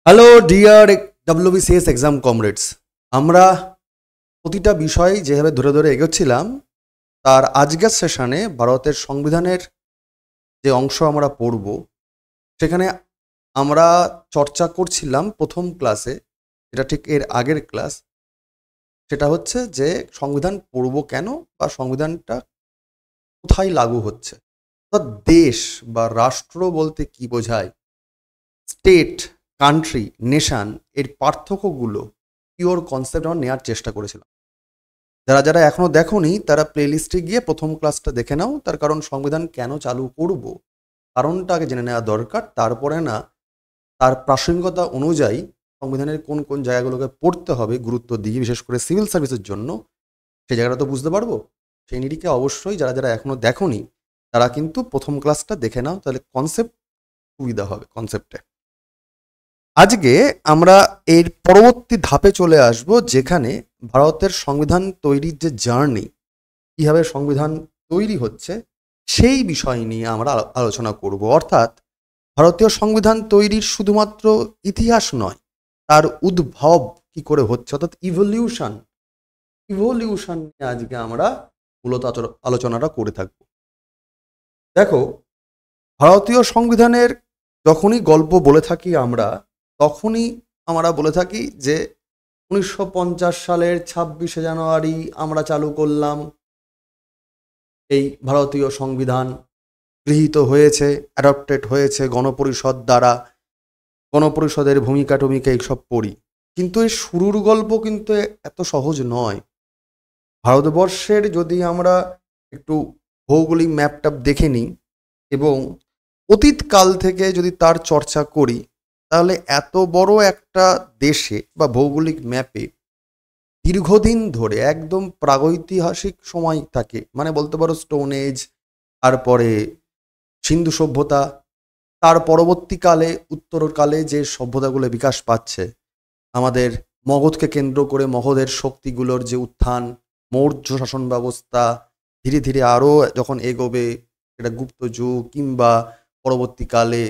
Hello dear WBCS exam comrades. আমরা প্রতিটা বিষয় যেভাবে ধরে ধরে এগোচ্ছিলাম, তার আজকের সেশনে ভারতের সংবিধানের যে অংশ আমরা পড়ব, সেখানে আমরা চর্চা করছিলাম প্রথম ক্লাসে, এটা ঠিক এর আগের ক্লাস, সেটা হচ্ছে যে সংবিধান পড়ব কেন বা সংবিধানটা কোথায় লাগু হচ্ছে, অর্থাৎ দেশ বা রাষ্ট্র বলতে কি বোঝায়, স্টেট, কান্ট্রি, নেশান, এর পার্থক্যগুলো পিওর কনসেপ্ট আমরা নেওয়ার চেষ্টা করেছিলাম। যারা যারা এখনো দেখোনি তারা প্লেলিস্টে গিয়ে প্রথম ক্লাসটা দেখে নাও। তার কারণ সংবিধান কেন চালু করব কারণটা আগে জেনে নেওয়া দরকার, তারপরে না তার প্রাসঙ্গিকতা অনুযায়ী সংবিধানের কোন কোন জায়গাগুলোকে পড়তে হবে গুরুত্ব দিয়ে, বিশেষ করে সিভিল সার্ভিসের জন্য, সেই জায়গাটা তো বুঝতে পারবো। সেই নিরিখে অবশ্যই যারা যারা এখনো দেখোনি তারা কিন্তু প্রথম ক্লাসটা দেখে নাও, তাহলে কনসেপ্ট সুবিধা হবে কনসেপ্টে। আজকে আমরা এর পরবর্তী ধাপে চলে আসব, যেখানে ভারতের সংবিধান তৈরির যে জার্নি, কীভাবে সংবিধান তৈরি হচ্ছে সেই বিষয় নিয়ে আমরা আলোচনা করব। অর্থাৎ ভারতীয় সংবিধান তৈরির শুধুমাত্র ইতিহাস নয়, তার উদ্ভব কি করে হচ্ছে, অর্থাৎ ইভলিউশন নিয়ে আজকে আমরা মূলত আলোচনাটা করে থাকব। দেখো, ভারতীয় সংবিধানের যখনই গল্প বলে থাকি আমরা, তখনই আমরা বলে থাকি যে 1950 সালের 26শে জানুয়ারি আমরা চালু করলাম এই ভারতীয় সংবিধান, গৃহীত হয়েছে, অ্যাডপ্টেড হয়েছে গণপরিষদ দ্বারা, গণপরিষদের ভূমিকা টমিকা এইসব পড়ি। কিন্তু এই শুরুর গল্প কিন্তু এত সহজ নয়। ভারতবর্ষের যদি আমরা একটু ভৌগোলিক ম্যাপটা দেখে নিই এবং অতীতকাল থেকে যদি তার চর্চা করি, তাহলে এত বড় একটা দেশে বা ভৌগোলিক ম্যাপে দীর্ঘদিন ধরে একদম প্রাগৈতিহাসিক সময় থাকে, মানে বলতে পারো স্টোন এজ, তারপরে সিন্ধু সভ্যতা, তার পরবর্তীকালে উত্তরকালে যে সভ্যতাগুলো বিকাশ পাচ্ছে, আমাদের মগধকে কেন্দ্র করে মগধের শক্তিগুলোর যে উত্থান, মৌর্য শাসন ব্যবস্থা, ধীরে ধীরে আরও যখন এগোবে এটা গুপ্ত যুগ, কিংবা পরবর্তীকালে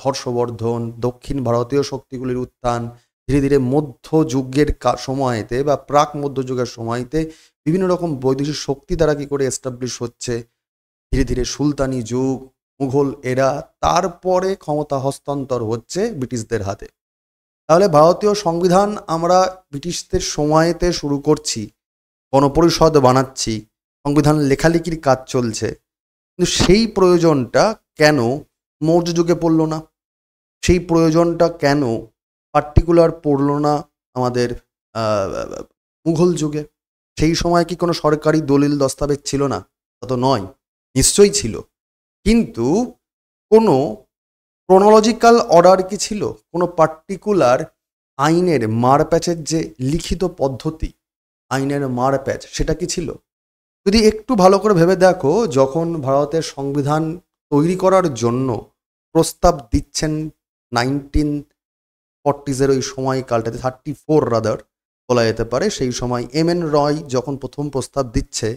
হর্ষবর্ধন, দক্ষিণ ভারতীয় শক্তিগুলির উত্থান, ধীরে ধীরে মধ্যযুগের সময়তে বা প্রাক মধ্যযুগের সময়তে বিভিন্ন রকম বৈদেশিক শক্তি দ্বারা কী করে এস্টাবলিশ হচ্ছে, ধীরে ধীরে সুলতানি যুগ, মুঘল এরা, তারপরে ক্ষমতা হস্তান্তর হচ্ছে ব্রিটিশদের হাতে। তাহলে ভারতীয় সংবিধান আমরা ব্রিটিশদের সময়তে শুরু করছি, গণপরিষদ বানাচ্ছি, সংবিধান লেখালেখির কাজ চলছে, কিন্তু সেই প্রয়োজনটা কেন মৌর্য যুগে পড়ল না, সেই প্রয়োজনটা কেন পার্টিকুলার পড়ল না আমাদের মুঘল যুগে? সেই সময় কি কোনো সরকারি দলিল দস্তাবেজ ছিল না? তা তো নয়, নিশ্চয়ই ছিল, কিন্তু কোনো ক্রোনোলজিক্যাল অর্ডার কি ছিল? কোনো পার্টিকুলার আইনের মারপ্যাচের যে লিখিত পদ্ধতি, আইনের মারপ্যাচ, সেটা কি ছিল? যদি একটু ভালো করে ভেবে দেখো, যখন ভারতের সংবিধান তৈরি করার জন্য প্রস্তাব দিচ্ছেন 1940s ওই সময়কালটাতে, 34 রাদার বলা যেতে পারে, সেই সময় এম.এন. রয় যখন প্রথম প্রস্তাব দিচ্ছে,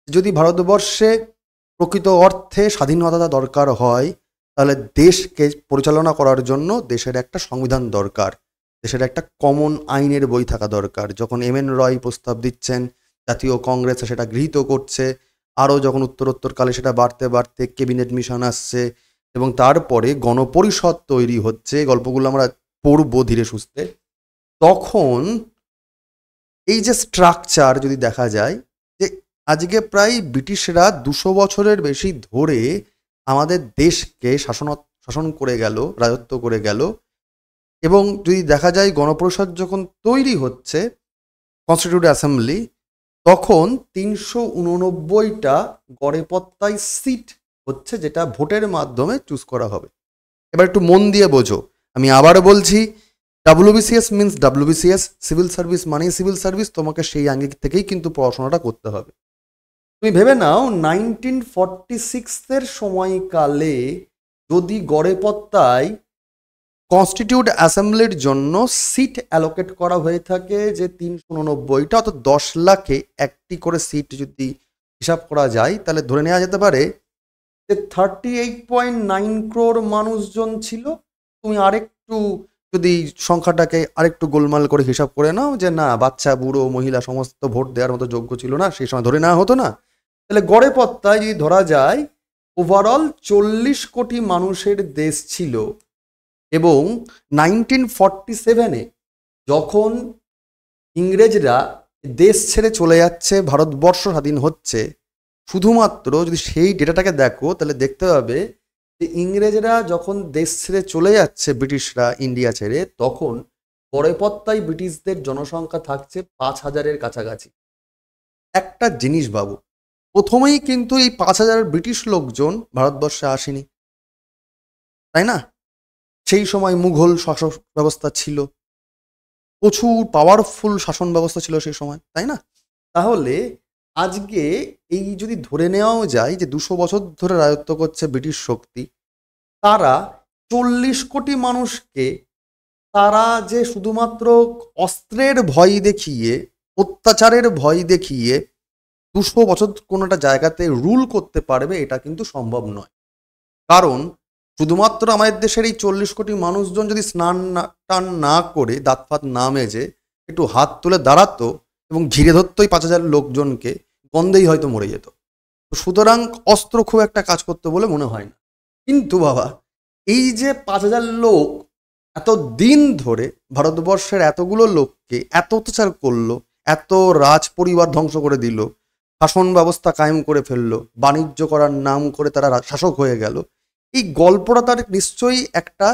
যদি ভারতবর্ষে প্রকৃত অর্থে স্বাধীনতা দরকার হয়, তাহলে দেশকে পরিচালনা করার জন্য দেশের একটা সংবিধান দরকার, দেশের একটা কমন আইনের বই থাকা দরকার। যখন এম.এন. রয় প্রস্তাব দিচ্ছেন, জাতীয় কংগ্রেস সেটা গৃহীত করছে, আরও যখন উত্তরোত্তরকালে সেটা বাড়তে বাড়তে ক্যাবিনেট মিশন আসছে, এবং তারপরে গণপরিষদ তৈরি হচ্ছে, গল্পগুলো আমরা পড়ব ধীরে সুস্থে, তখন এই যে স্ট্রাকচার যদি দেখা যায়, যে আজকে প্রায় ব্রিটিশরা 200 বছরের বেশি ধরে আমাদের দেশকে শাসন করে গেল, রাজত্ব করে গেল, এবং যদি দেখা যায় গণপরিষদ যখন তৈরি হচ্ছে, কনস্টিটিউট অ্যাসেম্বলি, তখন 389টা গড়েপত্তায় সিট হচ্ছে, যেটা ভোটের মাধ্যমে চুজ করা হবে। এবার একটু মন দিয়ে বোঝো, আমি আবার বলছি, WBCS means WBCS, civil service মানেই সিভিল সার্ভিস, তোমাকে সেই আঙ্গিক থেকেই কিন্তু পড়াশোনাটা করতে হবে। তুমি ভেবে নাও 1946-এর সময়কালে যদি গড়েপত্তায় কনস্টিটিউট অ্যাসেম্বলির জন্য সিট অ্যালোকেট করা হয়ে থাকে যে 389টা, অর্থাৎ 10 লাখে একটি করে সিট যদি হিসাব করা যায়, তাহলে ধরে নেওয়া যেতে পারে যে 38.9 crore মানুষজন ছিল। তুমি আরেকটু যদি সংখ্যাটাকে আরেকটু গোলমাল করে হিসাব করে নাও যে না, বাচ্চা বুড়ো মহিলা সমস্ত ভোট দেওয়ার মতো যোগ্য ছিল না, সেই সময় ধরে নেওয়া হতো না, তাহলে গড়ে পত্তায় যদি ধরা যায় ওভারঅল 40 কোটি মানুষের দেশ ছিল। এবং 1947-এ যখন ইংরেজরা দেশ ছেড়ে চলে যাচ্ছে, ভারতবর্ষ স্বাধীন হচ্ছে, শুধুমাত্র যদি সেই ডেটাটাকে দেখো তাহলে দেখতে পাবে যে ইংরেজরা যখন দেশ ছেড়ে চলে যাচ্ছে, ব্রিটিশরা ইন্ডিয়া ছেড়ে, তখন গড়ে পত্তায় ব্রিটিশদের জনসংখ্যা থাকছে 5,000-এর কাছাকাছি। একটা জিনিস বাবু, প্রথমেই কিন্তু এই 5,000 ব্রিটিশ লোকজন ভারতবর্ষে আসেনি, তাই না? সেই সময় মুঘল শাসক ব্যবস্থা ছিল, প্রচুর পাওয়ারফুল শাসন ব্যবস্থা ছিল সেই সময়, তাই না? তাহলে আজকে এই যদি ধরে নেওয়াও যায় যে 200 বছর ধরে রাজত্ব করছে ব্রিটিশ শক্তি, তারা 40 কোটি মানুষকে তারা যে শুধুমাত্র অস্ত্রের ভয় দেখিয়ে, অত্যাচারের ভয় দেখিয়ে 200 বছর কোনো একটা জায়গাতে রুল করতে পারবে, এটা কিন্তু সম্ভব নয়। কারণ শুধুমাত্র আমাদের দেশের এই 40 কোটি মানুষজন যদি স্নান টান না করে, দাঁত ফাত না মেজে একটু হাত তুলে দাঁড়াতো এবং ঘিরে ধরতো এই 5,000 লোকজনকে, গন্ধেই হয়তো মরে যেত। সুতরাং অস্ত্র খুব একটা কাজ করতে বলে মনে হয় না। কিন্তু বাবা, এই যে 5,000 লোক এত দিন ধরে ভারতবর্ষের এতগুলো লোককে এত অত্যাচার করলো, এত রাজ পরিবার ধ্বংস করে দিল, শাসন ব্যবস্থা কায়েম করে ফেললো, বাণিজ্য করার নাম করে তারা শাসক হয়ে গেল, এই গল্পটা তার নিশ্চয়ই একটা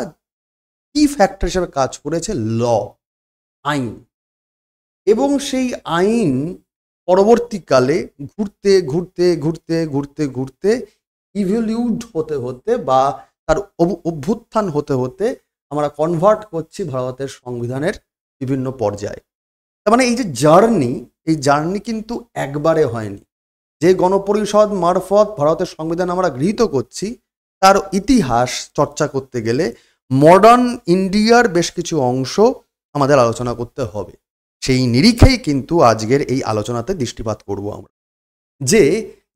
কি ফ্যাক্টর হিসেবে কাজ করেছে, ল, আইন। এবং সেই আইন পরবর্তীকালে ঘুরতে ঘুরতে ঘুরতে ঘুরতে ঘুরতে ইভলিউট হতে হতে বা তার অভ্যুত্থান হতে হতে আমরা কনভার্ট করছি ভারতের সংবিধানের বিভিন্ন পর্যায়ে। তার মানে এই যে জার্নি, এই জার্নি কিন্তু একবারে হয়নি। যে গণপরিষদ মারফত ভারতের সংবিধান আমরা গৃহীত করছি, তার ইতিহাস চর্চা করতে গেলে মডার্ন ইন্ডিয়ার বেশ কিছু অংশ আমাদের আলোচনা করতে হবে। সেই নিরিখেই কিন্তু আজকের এই আলোচনাতে দৃষ্টিপাত করব আমরা, যে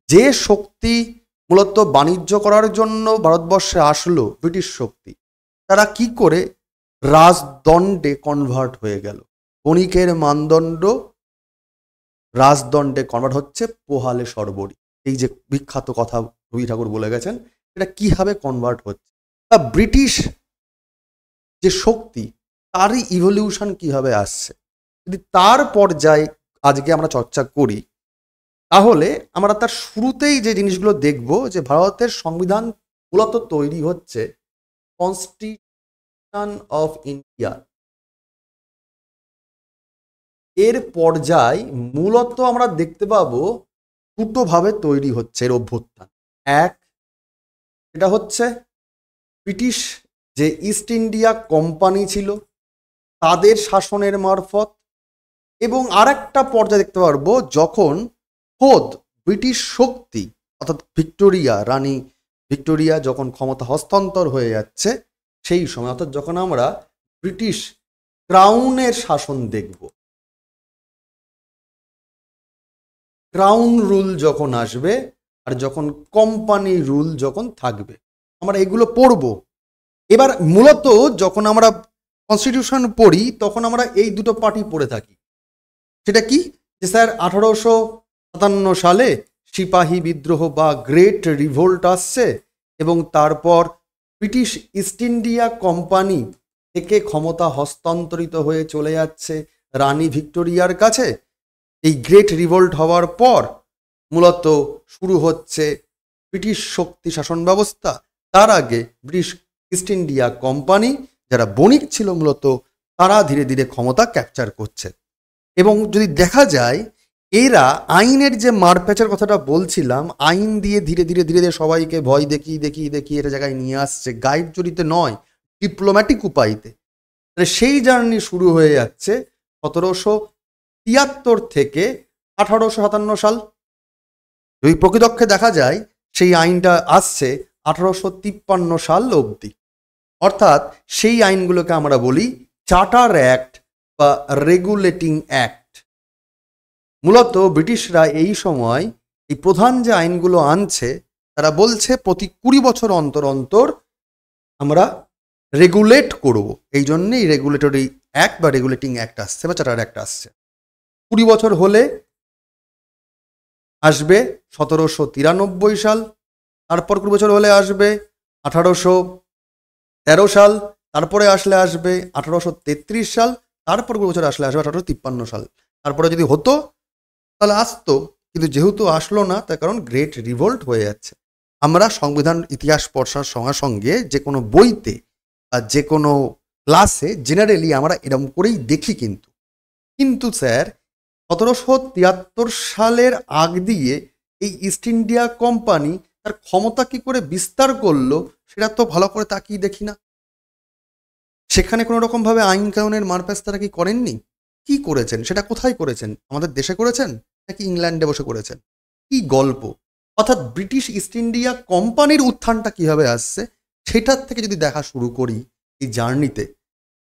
যে শক্তি মূলত বাণিজ্য করার জন্য ভারতবর্ষে আসলো, ব্রিটিশ শক্তি, তারা কি করে রাজদণ্ডে কনভার্ট হয়ে গেল। বণিকের মানদণ্ড রাজদণ্ডে কনভার্ট হচ্ছে পোহালে সর্বরি, এই যে বিখ্যাত কথা রবি ঠাকুর বলে গেছেন, এটা কিভাবে কনভার্ট হচ্ছে, বা ব্রিটিশ যে শক্তি তারই ইভলিউশন কিভাবে আসছে, যদি তার পর্যায়ে আজকে আমরা চর্চা করি, তাহলে আমরা তার শুরুতেই যে জিনিসগুলো দেখব যে ভারতের সংবিধান মূলত তৈরি হচ্ছে কনস্টিটিউশন অফ ইন্ডিয়া, এর পর্যায় মূলত আমরা দেখতে পাবো দুটোভাবে তৈরি হচ্ছে এর অভ্যুত্থান। এক, এটা হচ্ছে ব্রিটিশ যে ইস্ট ইন্ডিয়া কোম্পানি ছিল তাদের শাসনের মারফত, এবং আরেকটা পর্যায়ে দেখতে পারবো যখন খোদ ব্রিটিশ শক্তি অর্থাৎ ভিক্টোরিয়া, রানী ভিক্টোরিয়া যখন ক্ষমতা হস্তান্তর হয়ে যাচ্ছে, সেই সময় অর্থাৎ যখন আমরা ব্রিটিশ ক্রাউনের শাসন দেখব, ক্রাউন রুল যখন আসবে আর যখন কোম্পানি রুল যখন থাকবে, আমরা এগুলো পড়ব। এবার মূলত যখন আমরা কনস্টিটিউশন পড়ি তখন আমরা এই দুটো পার্টি পড়ে থাকি। সেটা কি, যে স্যার 1857 সালে সিপাহী বিদ্রোহ বা গ্রেট রিভোল্ট আসছে এবং তারপর ব্রিটিশ ইস্ট ইন্ডিয়া কোম্পানি থেকে ক্ষমতা হস্তান্তরিত হয়ে চলে যাচ্ছে রানী ভিক্টোরিয়ার কাছে। এই গ্রেট রিভোল্ট হওয়ার পর মূলত শুরু হচ্ছে ব্রিটিশ শক্তি শাসন ব্যবস্থা। তার আগে ব্রিটিশ ইস্ট ইন্ডিয়া কোম্পানি যারা বণিক ছিল মূলত, তারা ধীরে ধীরে ক্ষমতা ক্যাপচার করছে। এবং যদি দেখা যায় এরা আইনের যে মারপ্যাচের কথাটা বলছিলাম, আইন দিয়ে ধীরে ধীরে ধীরে ধীরে সবাইকে ভয় দেখিয়ে দেখিয়ে দেখিয়ে এটা জায়গায় নিয়ে আসছে, গাইড জড়িতে নয়, ডিপ্লোম্যাটিক উপায়তে। সেই জার্নি শুরু হয়ে যাচ্ছে 1773 থেকে 1857 সাল। যদি প্রকৃতপক্ষে দেখা যায় সেই আইনটা আসছে 1853 সাল অবধি। অর্থাৎ সেই আইনগুলোকে আমরা বলি চার্টার অ্যাক্ট বা রেগুলেটিং অ্যাক্ট। মূলত ব্রিটিশরা এই সময় এই প্রধান যে আইনগুলো আনছে, তারা বলছে প্রতি 20 বছর অন্তর অন্তর আমরা রেগুলেট করব, এই জন্যেই রেগুলেটরি অ্যাক্ট বা রেগুলেটিং অ্যাক্ট আসছে বা চার্টার অ্যাক্ট আসছে। 20 বছর হলে আসবে 1793 সাল, তারপর 20 বছর হলে আসবে 1813 সাল, তারপরে আসবে 1833 সাল, তারপর 20 বছর আসবে 1853 সাল। তারপরে যদি হতো তাহলে আসতো, কিন্তু যেহেতু আসলো না তার কারণ গ্রেট রিভোল্ট হয়ে যাচ্ছে। আমরা সংবিধান ইতিহাস পড়ার সঙ্গে সঙ্গে যে কোনো বইতে বা যে কোনো ক্লাসে জেনারেলি আমরা এরকম করেই দেখি। কিন্তু স্যার 1773 সালের আগ দিয়ে এই ইস্ট ইন্ডিয়া কোম্পানি তার ক্ষমতা কি করে বিস্তার করলো সেটা তো ভালো করে তাকিয়ে দেখি না। সেখানে কোনো রকমভাবে আইন কানুনের মারপ্যাচ তারা কি করেননি? কি করেছেন? সেটা কোথায় করেছেন? আমাদের দেশে করেছেন নাকি ইংল্যান্ডে বসে করেছেন? কি গল্প! অর্থাৎ ব্রিটিশ ইস্ট ইন্ডিয়া কোম্পানির উত্থানটা কিভাবে আসছে সেটার থেকে যদি দেখা শুরু করি এই জার্নিতে,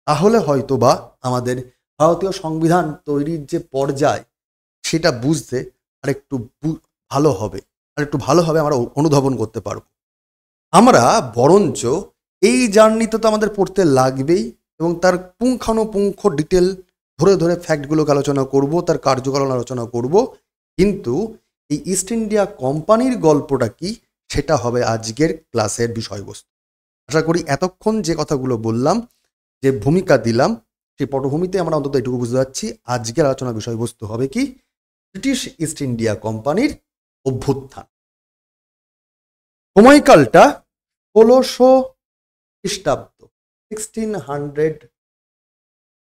তাহলে হয়তো বা আমাদের ভারতীয় সংবিধান তৈরির যে পর্যায় সেটা বুঝতে আরেকটু ভালোভাবে আমরা অনুধাবন করতে পারব। আমরা বরঞ্চ এই জার্নিতে তো আমাদের পড়তে লাগবেই এবং তার পুঙ্খানুপুঙ্খ ডিটেল ধরে ধরে ফ্যাক্টগুলোকে আলোচনা করব, তার কার্যকারণ আলোচনা করব। কিন্তু এই ইস্ট ইন্ডিয়া কোম্পানির গল্পটা কি সেটা হবে আজকের ক্লাসের বিষয়বস্তু। আশা করি এতক্ষণ যে কথাগুলো বললাম, যে ভূমিকা দিলাম, সেই পটভূমিতে আমরা অন্তত এটুকু বুঝতে পারছি আজকের আলোচনার বিষয়বস্তু হবে কি ব্রিটিশ ইস্ট ইন্ডিয়া কোম্পানির অভ্যুত্থান। সময়কালটা 1600 খ্রিস্টাব্দ, 1600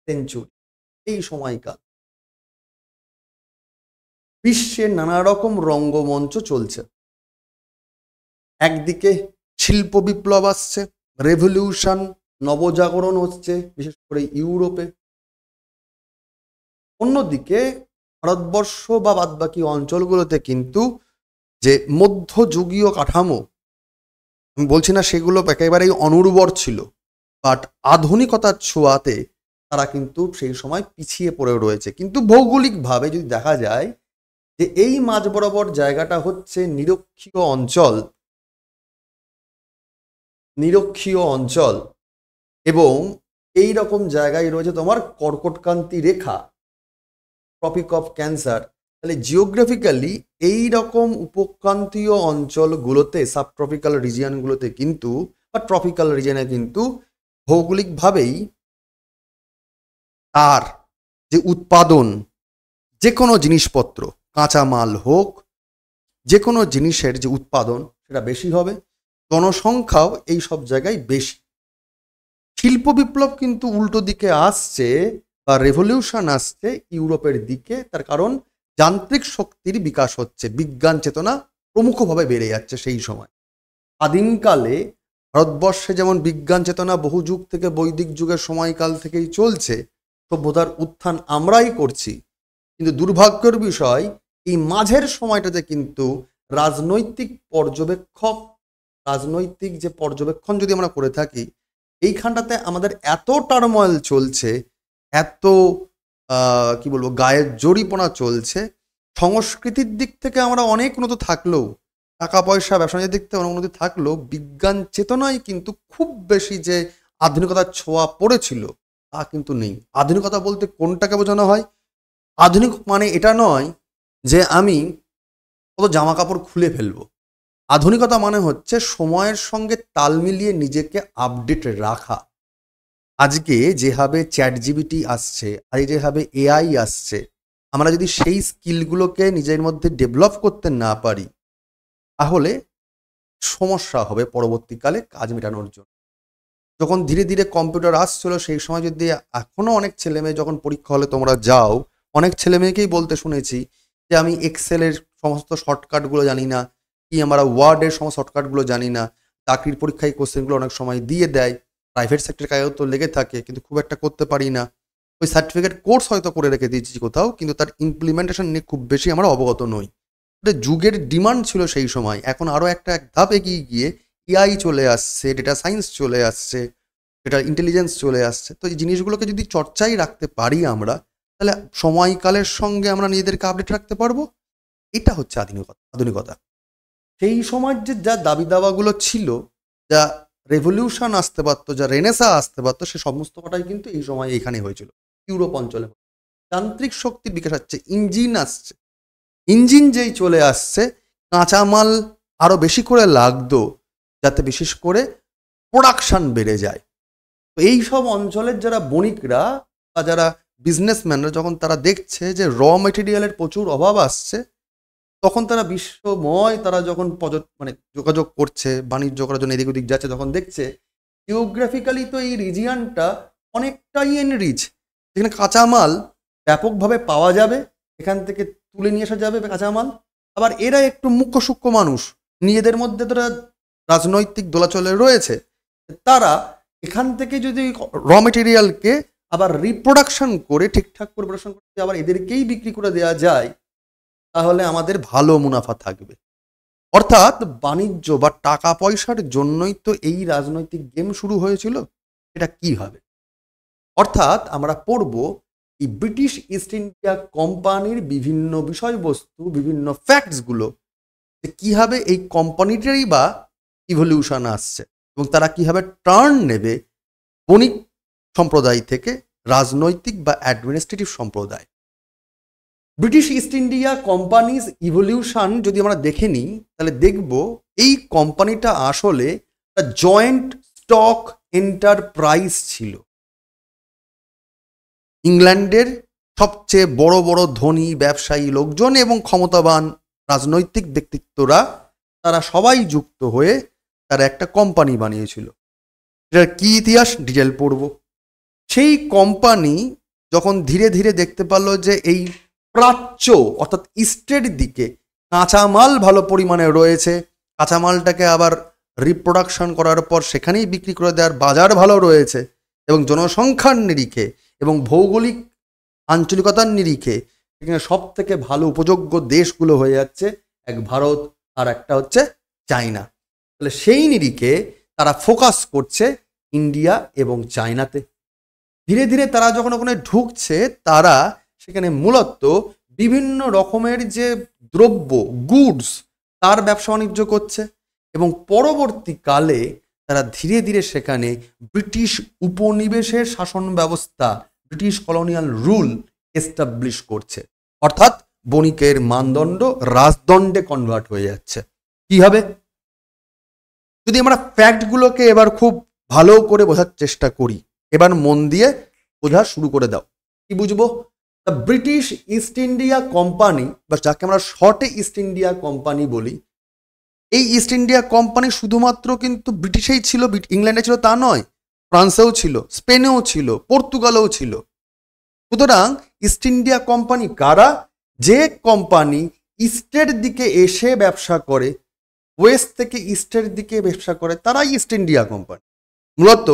সেঞ্চুরি। এই সময়কাল বিশ্বে নানা রকম রঙ্গমঞ্চ চলছে। একদিকে শিল্প বিপ্লব আসছে, রেভলিউশন, নবজাগরণ হচ্ছে বিশেষ করে ইউরোপে। অন্যদিকে ভারতবর্ষ বা বাদবাকি অঞ্চলগুলোতে কিন্তু যে মধ্যযুগীয় কাঠামো, আমি বলছি না সেগুলো একেবারেই অনুর্বর ছিল, বাট আধুনিকতার ছোঁয়াতে তারা কিন্তু সেই সময় পিছিয়ে পড়ে রয়েছে। কিন্তু ভৌগোলিকভাবে যদি দেখা যায় যে এই মাঝ বরাবর জায়গাটা হচ্ছে নিরক্ষীয় অঞ্চল এবং এই রকম জায়গায় রয়েছে তোমার কর্কটক্রান্তি রেখা, ট্রপিক অফ ক্যান্সার। তাহলে জিওগ্রাফিক্যালি এই রকম উপক্রান্তীয় অঞ্চলগুলোতে, সাবট্রপিক্যাল রিজিয়নগুলোতে কিন্তু বা ট্রপিক্যাল রিজিয়নে কিন্তু ভৌগোলিকভাবেই তার যে উৎপাদন, যে কোনো জিনিসপত্র, কাঁচামাল হোক, যে কোনো জিনিসের যে উৎপাদন সেটা বেশি হবে, জনসংখ্যাও এই সব জায়গায় বেশি। শিল্প বিপ্লব কিন্তু উল্টো দিকে আসছে বা রেভলিউশন আসছে ইউরোপের দিকে, তার কারণ যান্ত্রিক শক্তির বিকাশ হচ্ছে, বিজ্ঞান চেতনা প্রমুখভাবে বেড়ে যাচ্ছে সেই সময়। আদিমকালে ভারতবর্ষে যেমন বিজ্ঞান চেতনা বহু যুগ থেকে বৈদিক যুগের সময়কাল থেকেই চলছে, সভ্যতার উত্থান আমরাই করছি। কিন্তু দুর্ভাগ্যের বিষয় এই মাঝের সময়টাতে কিন্তু রাজনৈতিক যে পর্যবেক্ষণ যদি আমরা করে থাকি, এইখানটাতে আমাদের এত টার্ময়েল চলছে, এত কি বলবো গায়ের জড়িপনা চলছে। সংস্কৃতির দিক থেকে আমরা অনেক উন্নত থাকলেও, টাকা পয়সা ব্যবসা দিক থেকে অনুন্নতি থাকলেও, বিজ্ঞান চেতনায় কিন্তু খুব বেশি যে আধুনিকতার ছোঁয়া পড়েছিল তা কিন্তু নেই। আধুনিকতা বলতে কোনটাকে বোঝানো হয়? আধুনিক মানে এটা নয় যে আমি কত জামা কাপড় খুলে ফেলবো। আধুনিকতা মানে হচ্ছে সময়ের সঙ্গে তাল মিলিয়ে নিজেকে আপডেট রাখা। আজকে যেভাবে চ্যাট জিপিটি আসছে, আর যেভাবে এআই আসছে, আমরা যদি সেই স্কিলগুলোকে নিজের মধ্যে ডেভেলপ করতে না পারি তাহলে সমস্যা হবে পরবর্তীকালে কাজ মেটানোর জন্য। যখন ধীরে ধীরে কম্পিউটার আসছিল সেই সময় যদি এখনও অনেক ছেলেমেয়ে যখন পরীক্ষা হলে তোমরা যাও, অনেক ছেলেমেয়েকেই বলতে শুনেছি যে আমি এক্সেলের সমস্ত শর্টকাটগুলো জানি না, কি আমরা ওয়ার্ডের সমস্ত শর্টকাটগুলো জানি না। চাকরির পরীক্ষায় কোশ্চেনগুলো অনেক সময় দিয়ে দেয়, প্রাইভেট সেক্টর কাজেও তো লেগে থাকে, কিন্তু খুব একটা করতে পারি না। ওই সার্টিফিকেট কোর্স হয়তো করে রেখে দিয়েছি কোথাও, কিন্তু তার ইমপ্লিমেন্টেশন নিয়ে খুব বেশি আমরা অবগত নই। যুগের ডিমান্ড ছিল সেই সময়, এখন আরও এক ধাপ এগিয়ে গিয়ে এআই চলে আসছে, ডেটা সায়েন্স চলে আসছে, ডেটা ইন্টেলিজেন্স চলে আসছে। তো এই জিনিসগুলোকে যদি চর্চাই রাখতে পারি আমরা, তাহলে সময়কালের সঙ্গে আমরা নিজেদেরকে আপডেট রাখতে পারবো। এটা হচ্ছে আধুনিকতা। সেই সময় যে যা দাবি দাওয়াগুলো ছিল, যা রেভলিউশন আসতে পারতো, যা রেনেসা আসতে পারতো, সে সমস্ত কটাই কিন্তু এই সময় এখানে হয়েছিল, ইউরোপ অঞ্চলে। যান্ত্রিক শক্তির বিকাশ আসছে, ইঞ্জিন আসছে, ইঞ্জিন যেই চলে আসছে, কাঁচামাল আরো বেশি করে লাগতো, যাতে বিশেষ করে প্রোডাকশন বেড়ে যায়। তো এই সব অঞ্চলের যারা বণিকরা বা যারা বিজনেসম্যানরা যখন তারা দেখছে যে র মেটেরিয়ালের প্রচুর অভাব আসছে, তখন তারা বিশ্বময় তারা যখন মানে যোগাযোগ করছে, বাণিজ্য করার জন্য এদিক ওদিক যাচ্ছে, তখন দেখছে জিওগ্রাফিক্যালি তো এই রিজিয়নটা অনেকটাই এনরিচ, যেখানে কাঁচামাল ব্যাপকভাবে পাওয়া যাবে, এখান থেকে তুলে নিয়ে আসা যাবে কাঁচামাল। আবার এরা একটু মুখ্য সূক্ষ্ম মানুষ, নিজেদের মধ্যে তো রাজনৈতিক দোলাচলে রয়েছে, তারা এখান থেকে যদি র মেটেরিয়ালকে আবার রিপ্রোডাকশন করে ঠিকঠাক করে প্রোডাকশন করতে আবার এদেরকেই বিক্রি করে দেওয়া যায়, তাহলে আমাদের ভালো মুনাফা থাকবে। অর্থাৎ বাণিজ্য বা টাকা পয়সার জন্যই তো এই রাজনৈতিক গেম শুরু হয়েছিল। এটা কিভাবে? অর্থাৎ আমরা পড়ব এই ব্রিটিশ ইস্ট ইন্ডিয়া কোম্পানির বিভিন্ন বিষয়বস্তু, বিভিন্ন ফ্যাক্টসগুলো, যে কিভাবে এই কোম্পানিটারই বা ইভলিউশন আসছে এবং তারা কিভাবে টার্ন নেবে বণিক সম্প্রদায় থেকে রাজনৈতিক বা অ্যাডমিনিস্ট্রেটিভ সম্প্রদায়। British East India companies evolution যদি আমরা দেখে নিই, তাহলে দেখব এই কোম্পানিটা আসলে একটা জয়েন্ট স্টক এন্টারপ্রাইজ ছিল। ইংল্যান্ডের সবচেয়ে বড় বড় ধনী ব্যবসায়ী লোকজন এবং ক্ষমতাবান রাজনৈতিক ব্যক্তিত্বরা, তারা সবাই যুক্ত হয়ে তারা একটা কোম্পানি বানিয়েছিল। এটার কি ইতিহাস ডিটেল পড়ব। সেই কোম্পানি যখন ধীরে ধীরে দেখতে পারলো যে এই প্রাচ্য অর্থাৎ ইস্টের দিকে কাঁচামাল ভালো পরিমাণে রয়েছে, কাঁচামালটাকে আবার রিপ্রোডাকশন করার পর সেখানেই বিক্রি করে দেওয়ার বাজার ভালো রয়েছে, এবং জনসংখ্যার নিরিখে এবং ভৌগোলিক আঞ্চলিকতার নিরিখে এখানে সব থেকে ভালো উপযোগ্য দেশগুলো হয়ে যাচ্ছে এক ভারত আর একটা হচ্ছে চায়না। তাহলে সেই নিরিখে তারা ফোকাস করছে ইন্ডিয়া এবং চায়নাতে। ধীরে ধীরে তারা যখন ওখানে ঢুকছে, তারা সেখানে মূলত বিভিন্ন রকমের যে দ্রব্য, গুডস, তার ব্যবসা বাণিজ্য করছে, এবং পরবর্তীকালে তারা ধীরে ধীরে সেখানে ব্রিটিশ উপনিবেশের শাসন ব্যবস্থা, ব্রিটিশ কলোনিয়াল রুল এস্টাবলিশ করছে। অর্থাৎ বণিকের মানদণ্ড রাজদণ্ডে কনভার্ট হয়ে যাচ্ছে। কি হবে? যদি আমরা ফ্যাক্টগুলোকে এবার খুব ভালো করে বোঝার চেষ্টা করি, এবার মন দিয়ে বোঝা শুরু করে দাও। কি বুঝবো? The British East India company, বা যাকে আমরা শর্টে ইস্ট ইন্ডিয়া কোম্পানি বলি, এই ইস্ট ইন্ডিয়া কোম্পানি শুধুমাত্র কিন্তু ব্রিটিশেই ছিল, ইংল্যান্ডে ছিল তা নয়, ফ্রান্সেও ছিল, স্পেনেও ছিল, পর্তুগালেও ছিল। সুতরাং ইস্ট ইন্ডিয়া কোম্পানি কারা? যে কোম্পানি ইস্টের দিকে এসে ব্যবসা করে, ওয়েস্ট থেকে ইস্টের দিকে ব্যবসা করে, তারাই ইস্ট ইন্ডিয়া কোম্পানি। মূলত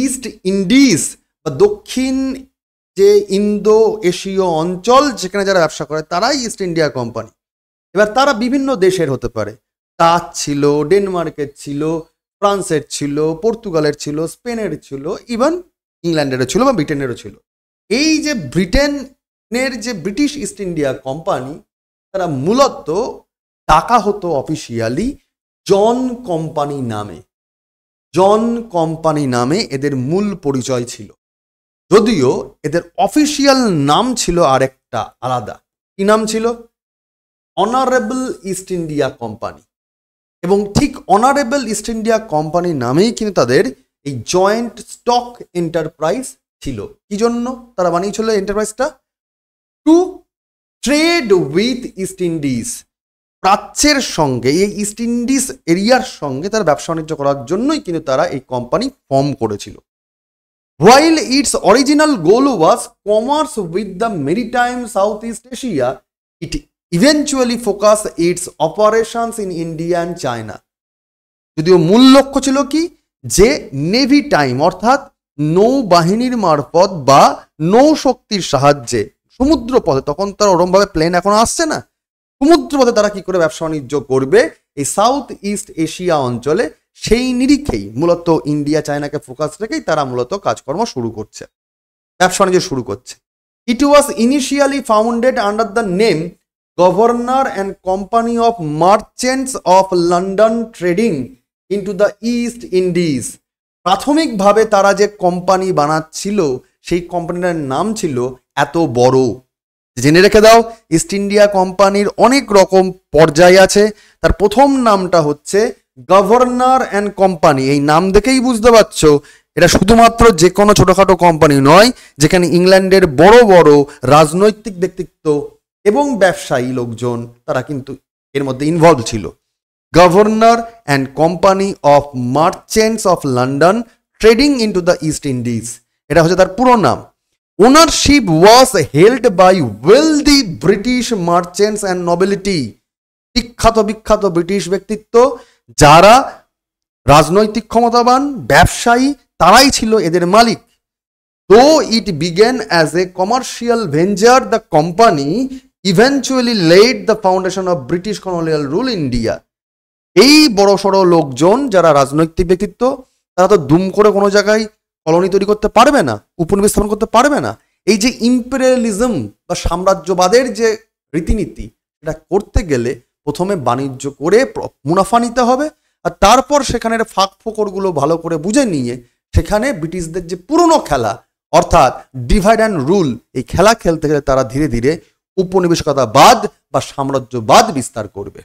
ইস্ট ইন্ডিজ বা দক্ষিণ যে ইন্দো এশীয় অঞ্চল যেখানে যারা ব্যবসা করে, তারাই ইস্ট ইন্ডিয়া কোম্পানি। এবার তারা বিভিন্ন দেশের হতে পারে, ডাচ ছিল, ডেনমার্কের ছিল, ফ্রান্সের ছিল, পর্তুগালের ছিল, স্পেনের ছিল, ইভেন ইংল্যান্ডেরও ছিল বা ব্রিটেনেরও ছিল। এই যে ব্রিটেনের যে ব্রিটিশ ইস্ট ইন্ডিয়া কোম্পানি, তারা মূলত টাকা হতো অফিসিয়ালি জন কোম্পানি নামে। জন কোম্পানি নামে এদের মূল পরিচয় ছিল, যদিও এদের অফিসিয়াল নাম ছিল আরেকটা আলাদা। কি নাম ছিল? Honourable east India company. এবং ঠিক অনারেবল ইস্ট ইন্ডিয়া কোম্পানি নামেই কিন্তু তাদের এই জয়েন্ট স্টক এন্টারপ্রাইজ ছিল। কি জন্য তারা বানিয়েছিল এন্টারপ্রাইজটা? To trade with East Indies, প্রাচ্যের সঙ্গে, এই ইস্ট ইন্ডিজ এরিয়ার সঙ্গে তারা ব্যবসা বাণিজ্য করার জন্যই কিন্তু তারা এই কোম্পানি ফর্ম করেছিল। While its original goal was commerce with the maritime Southeast Asia, it eventually focused its operations in India and China. যদিও মূল লক্ষ্য ছিল কি? যে নেভি টাইম অর্থাৎ নৌবাহিনীর মারফত বা নৌশক্তির সাহায্যে সমুদ্র পথে, তখন তার ওরমভাবে প্লেন এখন আসছে না, সমুদ্র পথে তারা কি করে ব্যবসা বাণিজ্য করবে এই সাউথ ইস্ট এশিয়া অঞ্চলে, সেই নিরিখেই মূলত ইন্ডিয়া চায়নাকে ফোকাস রেখেই তারা মূলত কাজকর্ম শুরু করছে, ব্যবসা বাণিজ্য শুরু করছে। It was initially founded under the name governor and company of merchants of London trading into the East Indies. প্রাথমিকভাবে তারা যে কোম্পানি বানাচ্ছিল সেই কোম্পানিটার নাম ছিল এত বড়। জেনে রেখে দাও, ইস্ট ইন্ডিয়া কোম্পানির অনেক রকম পর্যায় আছে। তার প্রথম নামটা হচ্ছে গভর্নর অ্যান্ড কোম্পানি। এই নাম দেখেই বুঝতে পারছো এটা শুধুমাত্র যে কোনো ছোটোখাটো কোম্পানি নয়, যেখানে ইংল্যান্ডের বড় বড় রাজনৈতিক ব্যক্তিত্ব এবং ব্যবসায়ী লোকজন তারা কিন্তু এর মধ্যে ইনভলভ ছিল। Governor and company of merchants of London trading into the East Indies, এটা হচ্ছে তার পুরো নাম। Ownership was held by wealthy British merchants and nobility. বিখ্যাত ব্রিটিশ ব্যক্তিত্ব যারা রাজনৈতিক ক্ষমতাবান ব্যবসায়ী, তারাই ছিল এদের মালিক। তো it began as a commercial venture, the company eventually led the foundation of British colonial rule India. এই বড় সড়ো লোকজন যারা রাজনৈতিক ব্যক্তিত্ব, তারা তো দুম করে কোনো জায়গায় কলোনি তৈরি করতে পারবে না, উপনিবেশ স্থাপন করতে পারবে না। এই যে ইম্পেরিয়ালিজম বা সাম্রাজ্যবাদের যে রীতিনীতি, এটা করতে গেলে প্রথমে বাণিজ্য করে মুনাফা নিতে হবে, আর তারপর সেখানের ফাঁক ফোকরগুলো ভালো করে বুঝে নিয়ে সেখানে ব্রিটিশদের যে পুরনো খেলা অর্থাৎ ডিভাইড অ্যান্ড রুল, এই খেলা খেলতে গেলে তারা ধীরে ধীরে উপনিবেশিকতাবাদ বা সাম্রাজ্যবাদ বিস্তার করবে।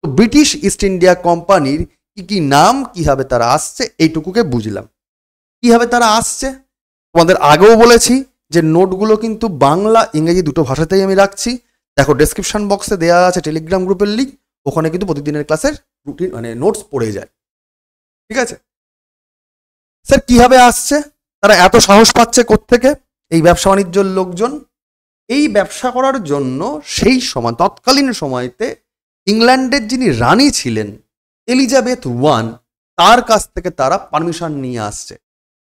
তো ব্রিটিশ ইস্ট ইন্ডিয়া কোম্পানির কি কি নাম, কিভাবে তারা আসছে, এইটুকুকে বুঝলাম। কিভাবে তারা আসছে তোমাদের আগেও বলেছি যে নোটগুলো কিন্তু বাংলা ইংরেজি দুটো ভাষাতেই আমি রাখছি। দেখো ডেসক্রিপশন বক্সে দেওয়া আছে টেলিগ্রাম গ্রুপের লিঙ্ক, ওখানে কিন্তু প্রতিদিনের ক্লাসের রুটিন মানে নোটস পড়ে যায়। ঠিক আছে স্যার, কিভাবে আসছে, তারা এত সাহস পাচ্ছে কোত্থেকে? এই ব্যবসা বাণিজ্যের লোকজন এই ব্যবসা করার জন্য সেই সময় তৎকালীন সময়তে ইংল্যান্ডের যিনি রানী ছিলেন এলিজাবেথ ওয়ান, তার কাছ থেকে তারা পারমিশন নিয়ে আসছে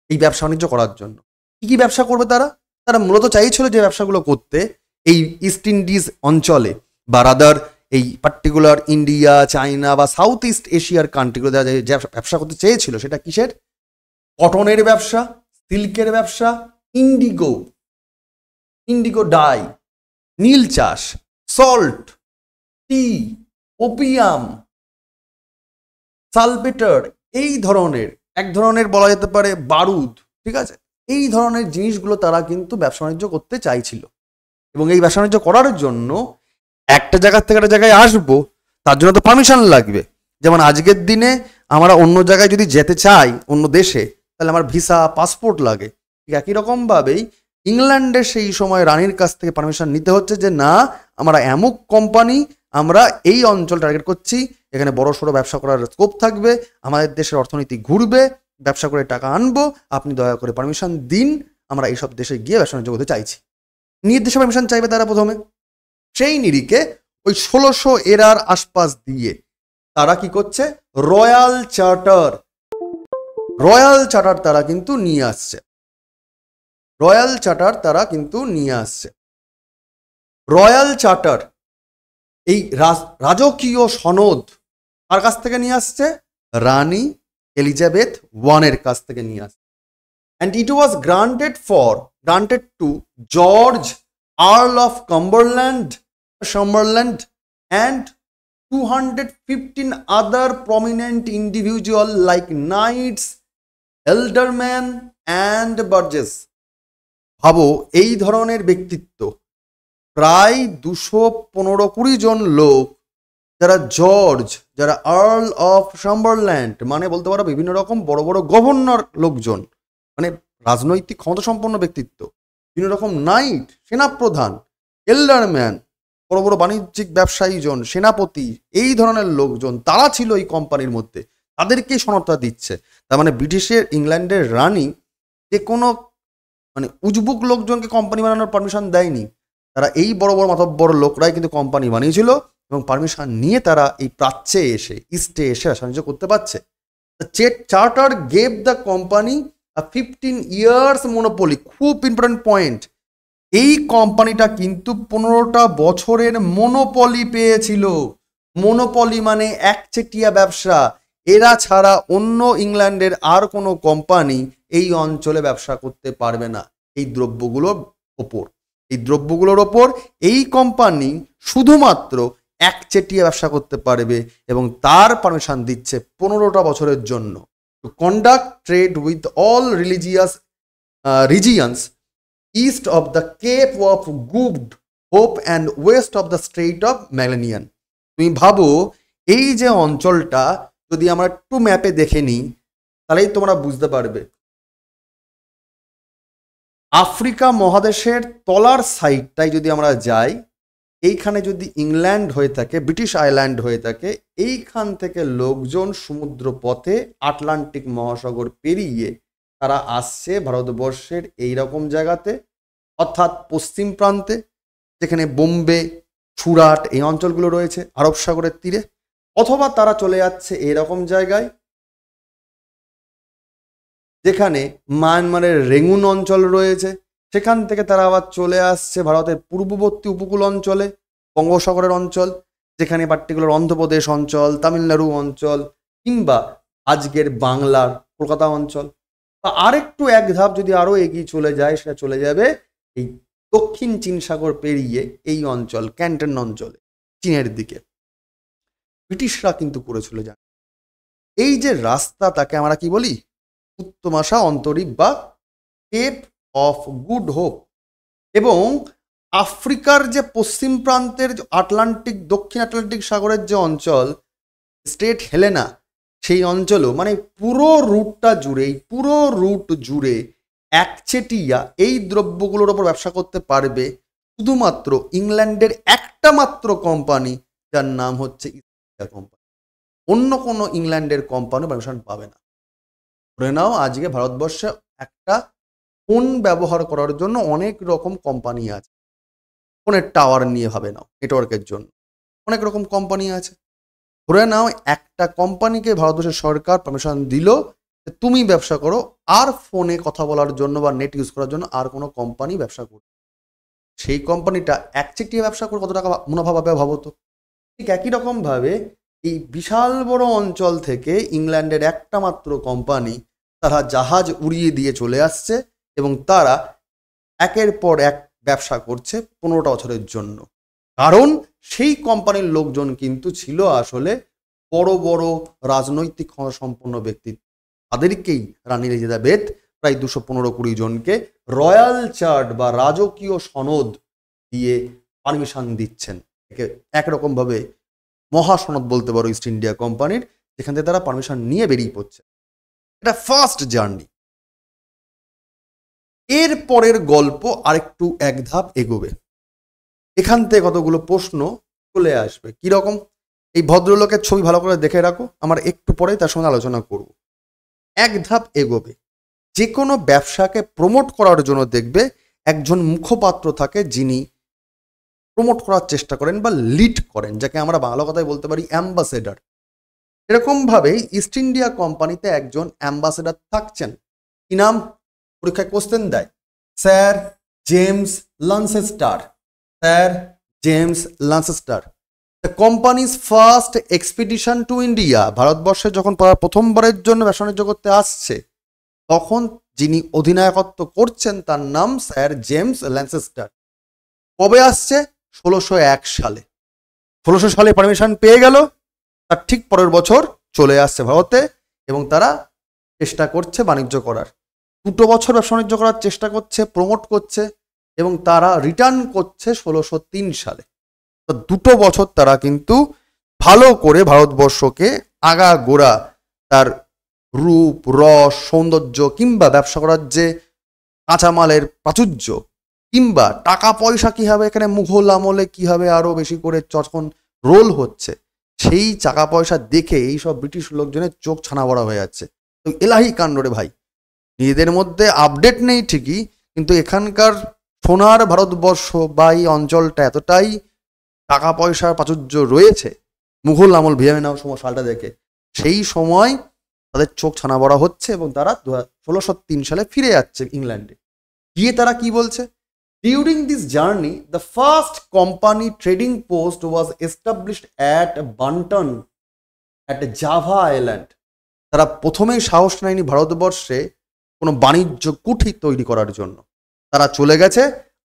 এই ব্যবসা বাণিজ্য করার জন্য। কি কি ব্যবসা করবে তারা? তারা মূলত চাইছিল যে ব্যবসাগুলো করতে এই ইস্ট ইন্ডিজ অঞ্চলে বা রাদার এই পার্টিকুলার ইন্ডিয়া, চায়না বা সাউথ ইস্ট এশিয়ার কান্ট্রিগুলো যারা যে ব্যবসা করতে চেয়েছিল, সেটা কিসের? কটনের ব্যবসা, সিল্কের ব্যবসা, ইন্ডিগো ডাই, নীল চাষ, সল্ট, টি, ওপিয়াম, সালপেটার, এই ধরনের এক ধরনের বলা যেতে পারে বারুদ। ঠিক আছে, এই ধরনের জিনিসগুলো তারা কিন্তু ব্যবসা বাণিজ্য করতে চাইছিল। এবং এই ব্যবসা বাণিজ্য করার জন্য একটা জায়গা থেকে একটা জায়গায় আসবো, তার জন্য তো পারমিশন লাগবে। যেমন আজকের দিনে আমরা অন্য জায়গায় যদি যেতে চাই, অন্য দেশে, তাহলে আমার ভিসা, পাসপোর্ট লাগে। ঠিক একই রকমভাবেই ইংল্যান্ডের সেই সময় রানীর কাছ থেকে পারমিশন নিতে হচ্ছে যে না, আমরা এমুক কোম্পানি, আমরা এই অঞ্চল টার্গেট করছি, এখানে বড় সড়ো ব্যবসা করার স্কোপ থাকবে, আমাদের দেশের অর্থনীতি ঘুরবে, ব্যবসা করে টাকা আনবো, আপনি দয়া করে পারমিশন দিন, আমরা এইসব দেশে গিয়ে ব্যবসা বাণিজ্য করতে চাইছি। নিজ দেশে পারমিশন চাইবে তারা প্রথমে। সেই নিরিখে ওই 1600 এরার আশপাশ দিয়ে তারা কি করছে? রয়্যাল চার্টার তারা কিন্তু নিয়ে আসছে। রয়্যাল চার্টার এই রাজকীয় সনদ কার কাছ থেকে নিয়ে আসছে? রানী এলিজাবেথ ওয়ানের কাছ থেকে নিয়ে আসছে। And it was granted to George, Earl of Cumberland and 215 other prominent individuals like knights, aldermen and burgesses. ভাবো এই ধরনের ব্যক্তিত্ব প্রায় 215-20 জন লোক, যারা জর্জ, যারা আর্ল অফ সাম্বারল্যান্ড, মানে বলতে পারো বিভিন্ন রকম বড় বড় গভর্নর লোকজন, মানে রাজনৈতিক ক্ষমতাসম্পন্ন ব্যক্তিত্ব, বিভিন্ন রকম নাইট, সেনাপ্রধান, এল্ডারম্যান, বড় বড় বাণিজ্যিক ব্যবসায়ীজন, সেনাপতি, এই ধরনের লোকজন তারা ছিল এই কোম্পানির মধ্যে, তাদেরকেই সনদটা দিচ্ছে। তার মানে ব্রিটিশের ইংল্যান্ডের রানী যে কোনো মানে উজবুক লোকজনকে কোম্পানি বানানোর পারমিশন দেয়নি, তারা এই বড় বড় মাতব্বর লোকরাই কিন্তু কোম্পানি বানিয়েছিল এবং পারমিশন নিয়ে তারা এই প্রাচ্যে এসে, ইস্টে এসে বাণিজ্য করতে পারছে। Charter gave the company 15 years monopoly. খুব ইম্পর্টেন্ট পয়েন্ট, এই কোম্পানিটা কিন্তু 15টা বছরের মনোপলি পেয়েছিল। মনোপলি মানে একচেটিয়া ব্যবসা, এরা ছাড়া অন্য ইংল্যান্ডের আর কোনো কোম্পানি এই অঞ্চলে ব্যবসা করতে পারবে না এই দ্রব্যগুলোর ওপর। এই দ্রব্যগুলোর ওপর এই কোম্পানি শুধুমাত্র একচেটিয়া ব্যবসা করতে পারবে এবং তার পারমিশন দিচ্ছে 15টা বছরের জন্য to conduct trade with all religious regions east of the Cape of Good Hope and west of the Strait of Magellan. তুমি ভাবো এই যে অঞ্চলটা যদি আমরা একটু ম্যাপে দেখে নিই তাহলেই তোমরা বুঝতে পারবে। আফ্রিকা মহাদেশের তলার সাইডটাই যদি আমরা যাই, এইখানে যদি ইংল্যান্ড হয়ে থাকে, ব্রিটিশ আইল্যান্ড হয়ে থাকে, এইখান থেকে লোকজন সমুদ্র পথে আটলান্টিক মহাসাগর পেরিয়ে তারা আসছে ভারতবর্ষের এই রকম জায়গাতে, অর্থাৎ পশ্চিম প্রান্তে যেখানে বোম্বে, সুরাট এই অঞ্চলগুলো রয়েছে আরব সাগরের তীরে, অথবা তারা চলে যাচ্ছে এরকম জায়গায় যেখানে মায়ানমারের রেঙ্গুন অঞ্চল রয়েছে, সেখান থেকে তারা আবার চলে আসছে ভারতের পূর্ববর্তী উপকূল অঞ্চলে, বঙ্গোপসাগরের অঞ্চল, যেখানে পার্টিকুলার অন্ধ্রপ্রদেশ অঞ্চল, তামিলনাড়ু অঞ্চল, কিংবা আজকের বাংলার কলকাতা অঞ্চল। বা আরেকটু এক ধাপ যদি আরও এগিয়ে চলে যায়, সেটা চলে যাবে এই দক্ষিণ চীন সাগর পেরিয়ে এই অঞ্চল, ক্যান্টন অঞ্চলে, চীনের দিকে। ব্রিটিশরা কিন্তু করে চলে যান এই যে রাস্তা, তাকে আমরা কি বলি? উত্তমাশা অন্তরীপ বা কেপ অফ গুড হোপ। এবং আফ্রিকার যে পশ্চিম প্রান্তের আটলান্টিক, দক্ষিণ আটলান্টিক সাগরের যে অঞ্চল, স্টেট হেলেনা, সেই অঞ্চলও মানে পুরো রুটটা জুড়ে, পুরো রুট জুড়ে একচেটিয়া এই দ্রব্যগুলোর ওপর ব্যবসা করতে পারবে শুধুমাত্র ইংল্যান্ডের একটা মাত্র কোম্পানি, যার নাম হচ্ছে ইস্ট ইন্ডিয়া কোম্পানি। অন্য কোনো ইংল্যান্ডের কোম্পানি পারমিশন পাবে না। ধরে নাও আজকে ভারতবর্ষে একটা ফোন ব্যবহার করার জন্য অনেক রকম কোম্পানি আছে, ফোনের টাওয়ার নিয়ে ভাবে নাও, নেটওয়ার্কের জন্য অনেক রকম কোম্পানি আছে। ধরে নাও একটা কোম্পানিকে ভারতবর্ষের সরকার পারমিশন দিল তুমি ব্যবসা করো, আর ফোনে কথা বলার জন্য বা নেট ইউজ করার জন্য আর কোনো কোম্পানি ব্যবসা করবে। সেই কোম্পানিটা একচেটিয়া ব্যবসা করে কত টাকা মুনাফা পাবে ভাবো তো। ঠিক একই রকমভাবে এই বিশাল বড় অঞ্চল থেকে ইংল্যান্ডের একটা মাত্র কোম্পানি তারা জাহাজ উড়িয়ে দিয়ে চলে আসছে এবং তারা একের পর এক ব্যবসা করছে 15টা বছরের জন্য। কারণ সেই কোম্পানির লোকজন কিন্তু ছিল আসলে বড় বড় রাজনৈতিক ক্ষমতা সম্পন্ন ব্যক্তিত্ব। তাদেরকেই রানী এলিজাবেথ প্রায় 215-20 জনকে রয়্যাল চার্ট বা রাজকীয় সনদ দিয়ে পারমিশন দিচ্ছেন। একরকমভাবে মহাসনদ বলতে পারো ইস্ট ইন্ডিয়া কোম্পানির, যেখান থেকে তারা পারমিশন নিয়ে বেরিয়ে পড়ছে। এটা ফার্স্ট জার্নি। এর পরের গল্প আরেকটু এক ধাপ এগোবে, এখান থেকে কতগুলো প্রশ্ন চলে আসবে। কিরকম? এই ভদ্রলোকের ছবি ভালো করে দেখে রাখো, আমার একটু পরে তার সঙ্গে আলোচনা করব। এক ধাপ এগোবে, যে কোনো ব্যবসাকে প্রমোট করার জন্য দেখবে একজন মুখপাত্র থাকে, যিনি প্রমোট করার চেষ্টা করেন বা লিড করেন, যাকে আমরা বাংলা কথায় বলতে পারি অ্যাম্বাসেডার। এরকমভাবেই ইস্ট ইন্ডিয়া কোম্পানিতে একজন অ্যাম্বাসেডার থাকছেন। কি নাম? পরীক্ষায় কোশ্চেন দেয়, sir James Lancaster. Sir James Lancaster. The company's first expedition to India, ভারতবর্ষে যখন প্রথমবারের জন্য ব্যবসা বাণিজ্য করতে আসছে, তখন যিনি অধিনায়কত্ব করছেন তার নাম স্যার জেমস লান্সেস্টার। কবে আসছে? 1601 সালে। 1600 সালে পারমিশন পেয়ে গেল, তার ঠিক পরের বছর চলে আসছে ভারতে এবং তারা চেষ্টা করছে বাণিজ্য করার। 2 বছর ব্যবসা বাণিজ্য করার চেষ্টা করছে, প্রমোট করছে এবং তারা রিটার্ন করছে 1603 সালে। তো 2 বছর তারা কিন্তু ভালো করে ভারতবর্ষকে আগাগোড়া তার রূপ, রস, সৌন্দর্য কিংবা ব্যবসা করার যে কাঁচামালের প্রাচুর্য কিংবা টাকা পয়সা কীভাবে এখানে মুঘল আমলে কীভাবে আরও বেশি করে যখন রোল হচ্ছে, সেই টাকা পয়সা দেখে এইসব ব্রিটিশ লোকজনের চোখ ছানা বড়া হয়ে যাচ্ছে। তো এলাহি কাণ্ড রে ভাই, নিজেদের মধ্যে আপডেট নেই ঠিকই, কিন্তু এখানকার সোনার ভারতবর্ষ বা এই অঞ্চলটা এতটাই টাকা পয়সার প্রাচুর্য রয়েছে, মুঘল আমল ভেবে নাও সালটা দেখে, সেই সময় তাদের চোখ ছানা বড়া হচ্ছে এবং তারা 1603 সালে ফিরে যাচ্ছে ইংল্যান্ডে। গিয়ে তারা কি বলছে? During this journey, the first company trading post was established at Banton at Java Island. তারা প্রথমেই সাহস নেয়নি ভারতবর্ষে কোনো বাণিজ্য কুঠি তৈরি করার জন্য। তারা চলে গেছে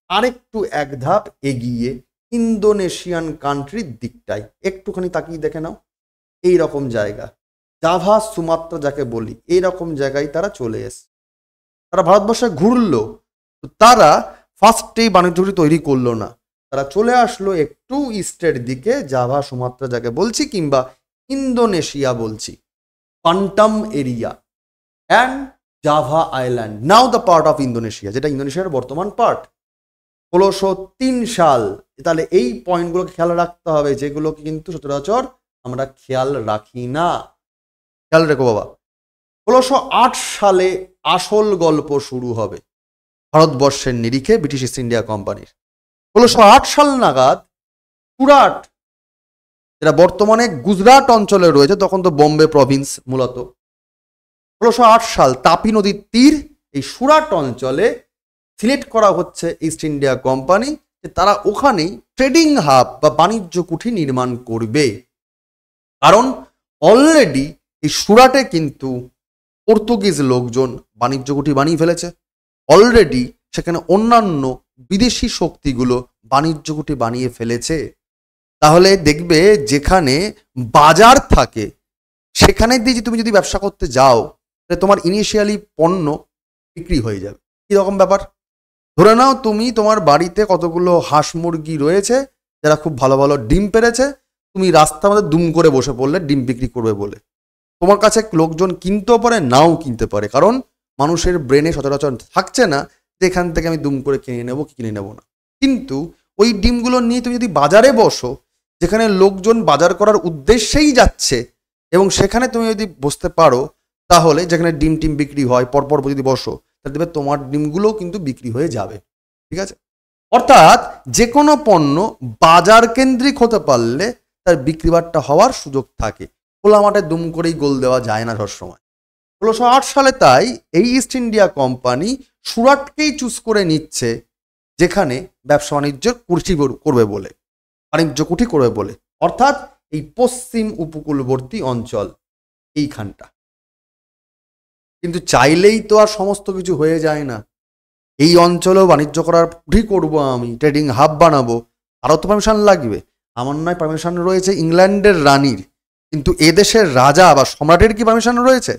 আরেকটু এক ধাপ এগিয়ে ইন্দোনেশিয়ান কান্ট্রির দিকটায়। একটুখানি তাকিয়ে দেখে নাও, এই রকম জায়গা, জাভা সুমাত্রা যাকে বলি, এইরকম জায়গায় তারা চলে এসে তারা ভারতবর্ষে ঘুরলো। তারা ফার্স্টেই বাণিজ্যটি তৈরি করলো না, তারা চলে আসলো একটু ইস্টের দিকে, জাভা সুমাত্রা যাকে বলছি কিংবা ইন্দোনেশিয়া বলছি, Bantam area and Java island, now the part of Indonesia, যেটা ইন্দোনেশিয়ার বর্তমান পার্ট। 1603 সাল। তাহলে এই পয়েন্টগুলোকে খেয়াল রাখতে হবে, যেগুলোকে কিন্তু সচরাচর আমরা খেয়াল রাখি না। খেয়াল রেখো বাবা। 1608 সালে আসল গল্প শুরু হবে ভারতবর্ষের নিরিখে ব্রিটিশ ইস্ট ইন্ডিয়া কোম্পানির। 1608 সাল নাগাদ সুরাট, যেটা বর্তমানে গুজরাট অঞ্চলে রয়েছে, তখন তো বোম্বে প্রভিন্স মূলত। 1608 সাল তাপি নদীর তীর এই সুরাট অঞ্চলে সিলেক্ট করা হচ্ছে ইস্ট ইন্ডিয়া কোম্পানি, যে তারা ওখানেই ট্রেডিং হাব বা বাণিজ্য কুঠি নির্মাণ করবে। কারণ অলরেডি এই সুরাটে কিন্তু পর্তুগিজ লোকজন বাণিজ্য কুঠি বানিয়ে ফেলেছে, অলরেডি সেখানে অন্যান্য বিদেশি শক্তিগুলো বাণিজ্য কুঠি বানিয়ে ফেলেছে। তাহলে দেখবে যেখানে বাজার থাকে সেখানে দিয়ে তুমি যদি ব্যবসা করতে যাও, তাহলে তোমার ইনিশিয়ালি পণ্য বিক্রি হয়ে যাবে। কীরকম ব্যাপার? ধরে নাও তুমি তোমার বাড়িতে কতগুলো হাঁস মুরগি রয়েছে যারা খুব ভালো ভালো ডিম পেড়েছে, তুমি রাস্তার মধ্যে দুম করে বসে পড়লে ডিম বিক্রি করবে বলে। তোমার কাছে লোকজন কিনতেও পারে, নাও কিনতে পারে, কারণ মানুষের ব্রেনে সচরাচর থাকছে না যে এখান থেকে আমি দুম করে কিনে নেবো কি কিনে নেবো না। কিন্তু ওই ডিমগুলো নিয়ে তুমি যদি বাজারে বসো, যেখানে লোকজন বাজার করার উদ্দেশ্যেই যাচ্ছে, এবং সেখানে তুমি যদি বসতে পারো, তাহলে যেখানে ডিম টিম বিক্রি হয় পরপর যদি বসো, তাহলে দেখবে তোমার ডিমগুলোও কিন্তু বিক্রি হয়ে যাবে। ঠিক আছে? অর্থাৎ যে কোনো পণ্য বাজার কেন্দ্রিক হতে পারলে তার বিক্রিবাট্টা হওয়ার সুযোগ থাকে। খোলা মাঠে দুম করেই গোল দেওয়া যায় না সবসময়। 1608 সালে তাই এই ইস্ট ইন্ডিয়া কোম্পানি সুরাটকেই চুজ করে নিচ্ছে, যেখানে ব্যবসা বাণিজ্যের কুঠি করবে বলে, বাণিজ্য কুঠি করবে বলে, অর্থাৎ এই পশ্চিম উপকূলবর্তী অঞ্চল এইখানটা। কিন্তু চাইলেই তো আর সমস্ত কিছু হয়ে যায় না। এই অঞ্চলেও বাণিজ্য করার কুঠি করবো আমি, ট্রেডিং হাব বানাবো, আরও তো পারমিশন লাগবে। আমার নয় পারমিশন রয়েছে ইংল্যান্ডের রানীর, কিন্তু এদেশের রাজা বা সম্রাটের কি পারমিশন রয়েছে?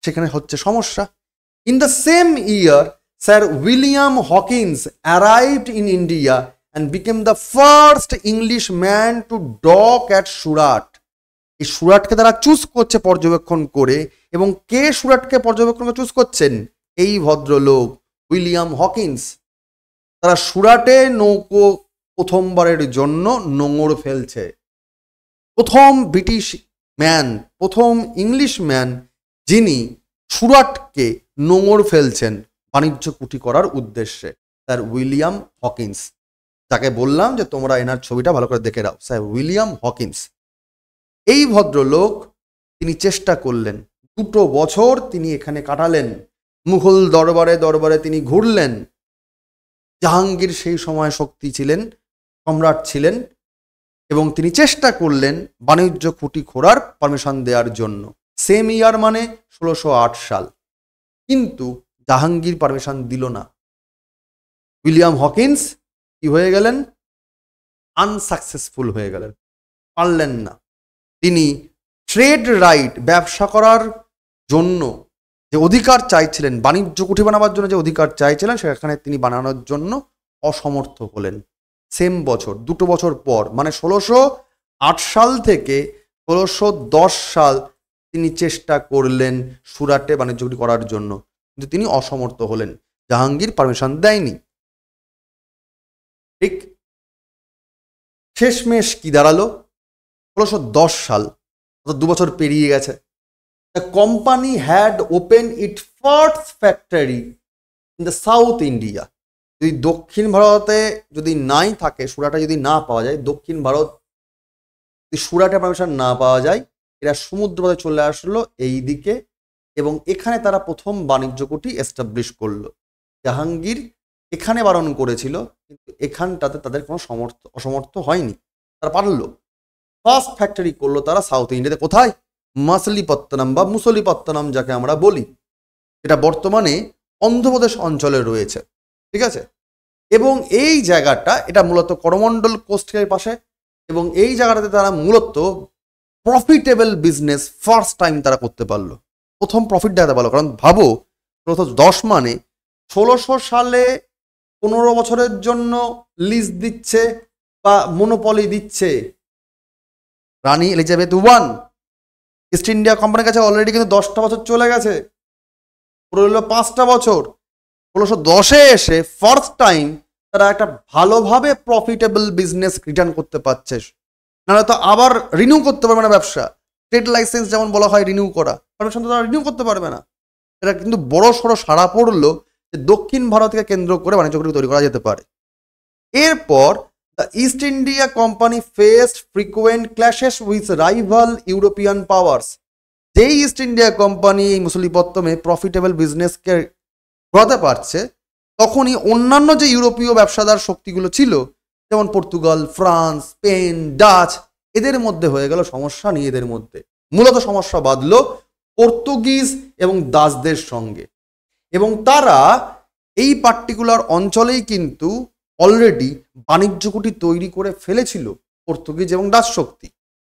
সেখানে হচ্ছে সমস্যা। In the same year sir William Hawkins arrived in India and became the first English man to dock at Surat. এই সুরাটকে তারা চুজ করছে পর্যবেক্ষণ করে, এবং কে সুরাটকে পর্যবেক্ষণ করে চুজ করছেন? এই ভদ্রলোক উইলিয়াম হকিন্স। তারা সুরাটে নৌকো প্রথমবারের জন্য নোঙর ফেলছে। প্রথম ব্রিটিশ ম্যান, প্রথম ইংলিশ ম্যান যিনি সুরাটকে নোঙর ফেলছেন বাণিজ্য কুঠি করার উদ্দেশ্যে, স্যার উইলিয়াম হকিন্স, যাকে বললাম যে তোমরা এনার ছবিটা ভালো করে দেখে নাও, স্যার উইলিয়াম হকিন্স। এই ভদ্রলোক তিনি চেষ্টা করলেন, 2 বছর তিনি এখানে কাটালেন, মুঘল দরবারে দরবারে তিনি ঘুরলেন। জাহাঙ্গীর সেই সময় শক্তি ছিলেন, সম্রাট ছিলেন, এবং তিনি চেষ্টা করলেন বাণিজ্য কুঠি খোঁড়ার পারমিশন দেওয়ার জন্য। সেম ইয়ার মানে 1608 সাল। কিন্তু জাহাঙ্গীর পারমিশন দিল না। উইলিয়াম হকিন্স কি হয়ে গেলেন? আনসাকসেসফুল হয়ে গেলেন, পারলেন না। তিনি ট্রেড রাইট, ব্যবসা করার জন্য যে অধিকার চাইছিলেন, বাণিজ্য কুঠি বানাবার জন্য যে অধিকার চাইছিলেন, সেখানে তিনি বানানোর জন্য অসমর্থ হলেন। সেম বছর, 2 বছর পর, মানে 1608 সাল থেকে 1610 সাল তিনি চেষ্টা করলেন সুরাটে বাণিজ্য কুঠি করার জন্য, কিন্তু তিনি অসমর্থ হলেন, জাহাঙ্গীর পারমিশন দেয়নি। ঠিক শেষমেশ কি দাঁড়ালো? 1610 সাল, 2 বছর পেরিয়ে গেছে। The company had open it first factory in the south India. যদি দক্ষিণ ভারতে যদি নাই থাকে, সুরাটে যদি না পাওয়া যায়, দক্ষিণ ভারত যদি সুরাটে পারমিশন না পাওয়া যায়, এরা সমুদ্রপথে চলে আসলো এই দিকে, এবং এখানে তারা প্রথম বাণিজ্য কুঠি এস্টাবলিশ করলো। জাহাঙ্গীর এখানে বারণ করেছিল, কিন্তু এখানটাতে তাদের কোনো অসমর্থ হয়নি, তারা পারলো। ফার্স্ট ফ্যাক্টরি করলো তারা সাউথ ইন্ডিয়াতে। কোথায়? মাসলিপত্তনম বা মুসলিপত্তনম যাকে আমরা বলি, এটা বর্তমানে অন্ধ্রপ্রদেশ অঞ্চলে রয়েছে। ঠিক আছে? এবং এই জায়গাটা এটা মূলত করমণ্ডল কোস্টের পাশে, এবং এই জায়গাটাতে তারা মূলত প্রফিটেবল বিজনেস ফার্স্ট টাইম তারা করতে পারলো, প্রথম প্রফিট দেখাতে পারলো। কারণ ভাবো ১৬১০ মানে ১৬০০ সালে ১৫ বছরের জন্য লিজ দিচ্ছে বা মনোপলি দিচ্ছে রানী এলিজাবেথ ওয়ান। ইস্ট ইন্ডিয়া কোম্পানির কাছে অলরেডি কিন্তু ১০টা বছর চলে গেছে, রইল ৫টা বছর। ১৬১০-এ এসে ফার্স্ট টাইম তারা একটা ভালোভাবে প্রফিটেবল বিজনেস রিটার্ন করতে পারছে। নাহলে তো আবার রিনিউ করতে পারবে না ব্যবসা। ট্রেড লাইসেন্স যেমন বলা হয় রিনিউ করা, পারমিশন তো তারা রিনিউ করতে পারবে না। এটা কিন্তু বড় সড়ো সাড়া পড়লো যে দক্ষিণ ভারতকে কেন্দ্র করে বাণিজ্য ঘাঁটি তৈরি করা যেতে পারে। এরপর the East India company faced frequent clashes with rival European powers. যেই ইস্ট ইন্ডিয়া কোম্পানি এই মুসলিপত্তমে প্রফিটেবল বিজনেসকে ঘোরাতে পারছে, তখনই অন্যান্য যে ইউরোপীয় ব্যবসাদার শক্তিগুলো ছিল, যেমন পর্তুগাল, ফ্রান্স, স্পেন, ডাচ, এদের মধ্যে হয়ে গেল সমস্যা। নিজেদের মধ্যে মূলত সমস্যা বাঁধলো পর্তুগিজ এবং দাসদের সঙ্গে, এবং তারা এই পার্টিকুলার অঞ্চলেই কিন্তু অলরেডি বাণিজ্য কুটি তৈরি করে ফেলেছিল পর্তুগিজ এবং ডাচ শক্তি।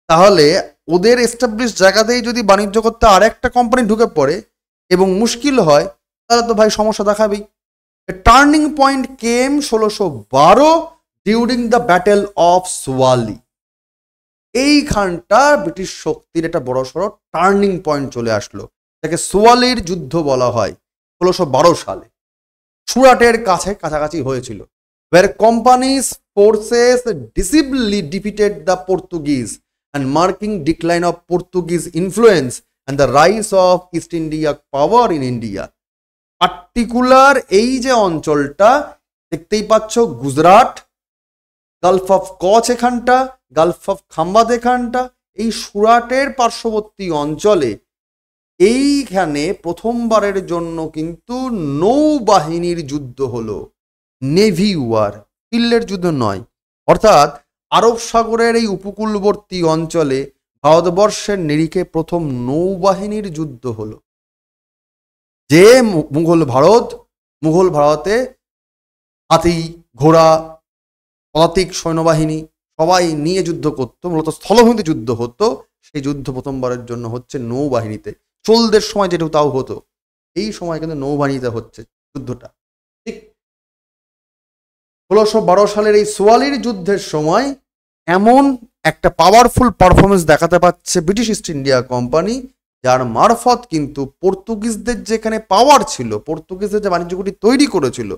তাহলে ওদের এস্টাবলিশ জায়গাতেই যদি বাণিজ্য করতে আর একটা কোম্পানি ঢুকে পড়ে এবং মুশকিল হয়, তাহলে তো ভাই সমস্যা দেখাবেই। Turning point came ১৬১২ during the battle of Swally. এইখানটা ব্রিটিশ শক্তির একটা বড়সড় টার্নিং পয়েন্ট চলে আসলো, যাকে সোয়ালির যুদ্ধ বলা হয়। ১৬১২ সালে সুরাটের কাছাকাছি হয়েছিল, where company's forces decisively defeated the Portuguese and marking decline of Portuguese influence and the rise of East India power in India. Particular এই যে অঞ্চলটা দেখতেই পাচ্ছ, গুজরাট, গালফ অফ কচ এখানটা, গালফ অফ খাম্বাদ এখানটা, এই সুরাটের পার্শ্ববর্তী অঞ্চলে এইখানে প্রথমবারের জন্য কিন্তু নৌবাহিনীর যুদ্ধ হলো। নেভি ওয়ার, ফিল্ডের যুদ্ধ নয়। অর্থাৎ আরব সাগরের এই উপকূলবর্তী অঞ্চলে ভারতবর্ষের নিরিখে প্রথম নৌবাহিনীর যুদ্ধ হলো। যে মুঘল ভারতে হাতি, ঘোড়া, পদাতিক সৈন্যবাহিনী সবাই নিয়ে যুদ্ধ করতো, মূলত স্থলভূমিতে যুদ্ধ হতো। সেই যুদ্ধ প্রথমবারের জন্য হচ্ছে নৌবাহিনীতে। চোলদের সময় যেটুকু তাও হতো, এই সময় কিন্তু নৌবাহিনীতে হচ্ছে যুদ্ধটা। ঠিক ১৬১২ সালের এই সোয়ালির যুদ্ধের সময় এমন একটা পাওয়ারফুল পারফরমেন্স দেখাতে পারছে ব্রিটিশ ইস্ট ইন্ডিয়া কোম্পানি, যার মারফত কিন্তু পর্তুগিজদের যেখানে পাওয়ার ছিল, পর্তুগিজদের যে বাণিজ্য কুটি তৈরি করেছিল,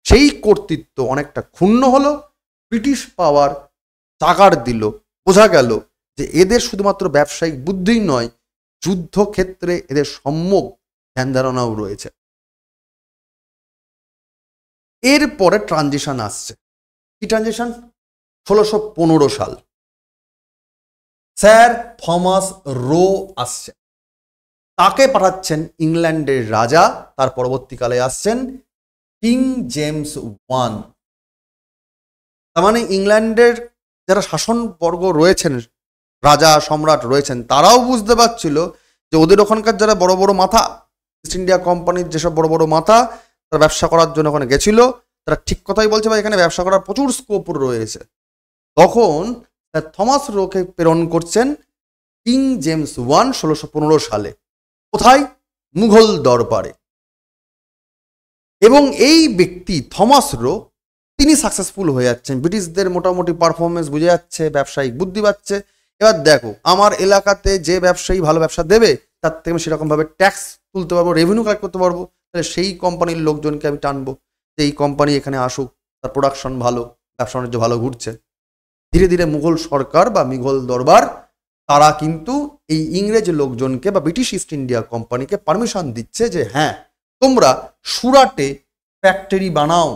সেই কর্তৃত্ব অনেকটা ক্ষুণ্ণ হলো। ব্রিটিশ পাওয়ার তাগার দিল। বোঝা গেল যে এদের শুধুমাত্র ব্যবসায়িক বুদ্ধিই নয়, যুদ্ধক্ষেত্রে এদের সম্যক ধ্যান ধারণাও রয়েছে। এরপরে ট্রানজিশন আসছে। কি ট্রানজিশন? ১৬১৫ সাল স্যার থমাস রো আসছে, তাকে পাঠাচ্ছেন ইংল্যান্ডের রাজা। তার পরবর্তীকালে আসছেন কিং জেমস ওয়ান। তার মানে ইংল্যান্ডের যারা শাসনবর্গ রয়েছেন, রাজা সম্রাট রয়েছেন, তারাও বুঝতে পারছিল যে ওদের ওখানকার যারা বড় বড় মাথা, ইস্ট ইন্ডিয়া কোম্পানির যেসব বড় বড় মাথা, তারা ব্যবসা করার জন্য ওখানে গেছিল, তারা ঠিক কথাই বলছে ভাই এখানে ব্যবসা করার প্রচুর স্কোপ রয়েছে। তখন থমাস রোকে প্রেরণ করছেন কিং জেমস ওয়ান ১৬১৫ সালে। কোথায়? মুঘল দরবারে। এবং এই ব্যক্তি থমাস রো, তিনি সাকসেসফুল হয়ে যাচ্ছেন। ব্রিটিশদের মোটামুটি পারফরমেন্স বুঝে যাচ্ছে, ব্যবসায়িক বুদ্ধি পাচ্ছে। এবার দেখো, আমার এলাকাতে যে ব্যবসায়ী ভালো ব্যবসা দেবে, তার থেকে আমি সেরকমভাবে ট্যাক্স তুলতে পারবো, রেভিনিউ কালেক্ট করতে পারবো। তাহলে সেই কোম্পানির লোকজনকে আমি টানবো যে এই কোম্পানি এখানে আসুক, তার প্রোডাকশন ভালো, ব্যবসা বাণিজ্য ভালো ঘুরছে। ধীরে ধীরে মুঘল সরকার বা মুঘল দরবার তারা কিন্তু এই ইংরেজ লোকজনকে বা ব্রিটিশ ইস্ট ইন্ডিয়া কোম্পানিকে পারমিশন দিচ্ছে যে হ্যাঁ, তোমরা সুরাটে ফ্যাক্টরি বানাও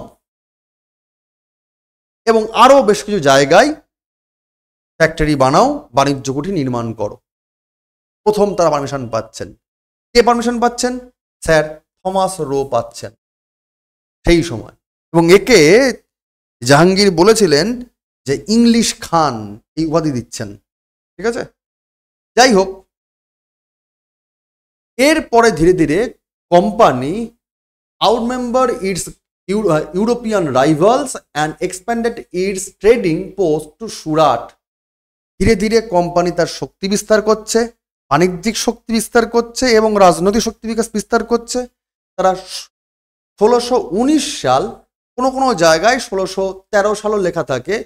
এবং আরো বেশ কিছু জায়গায় ফ্যাক্টরি বানাও, বাণিজ্য কুঠি নির্মাণ করো। প্রথম তারা পারমিশন পাচ্ছেন। কে পারমিশন পাচ্ছেন? স্যার থমাস রো পাচ্ছেন সেই সময়। এবং একে জাহাঙ্গীর বলেছিলেন যে ইংলিশ খান, এই উপাধি দিচ্ছেন। ঠিক আছে, যাই হোক, এরপরে ধীরে ধীরে company outmanoeuvred its European rivals and expanded its trading post to Surat. ধীরে ধীরে কোম্পানি তার শক্তি বিস্তার করছে, বাণিজ্যিক শক্তি বিস্তার করছে এবং রাজনৈতিক শক্তি বিস্তার করছে। তারা 1619 সাল, কোনো কোনো জায়গায় 1613 সালও লেখা থাকে,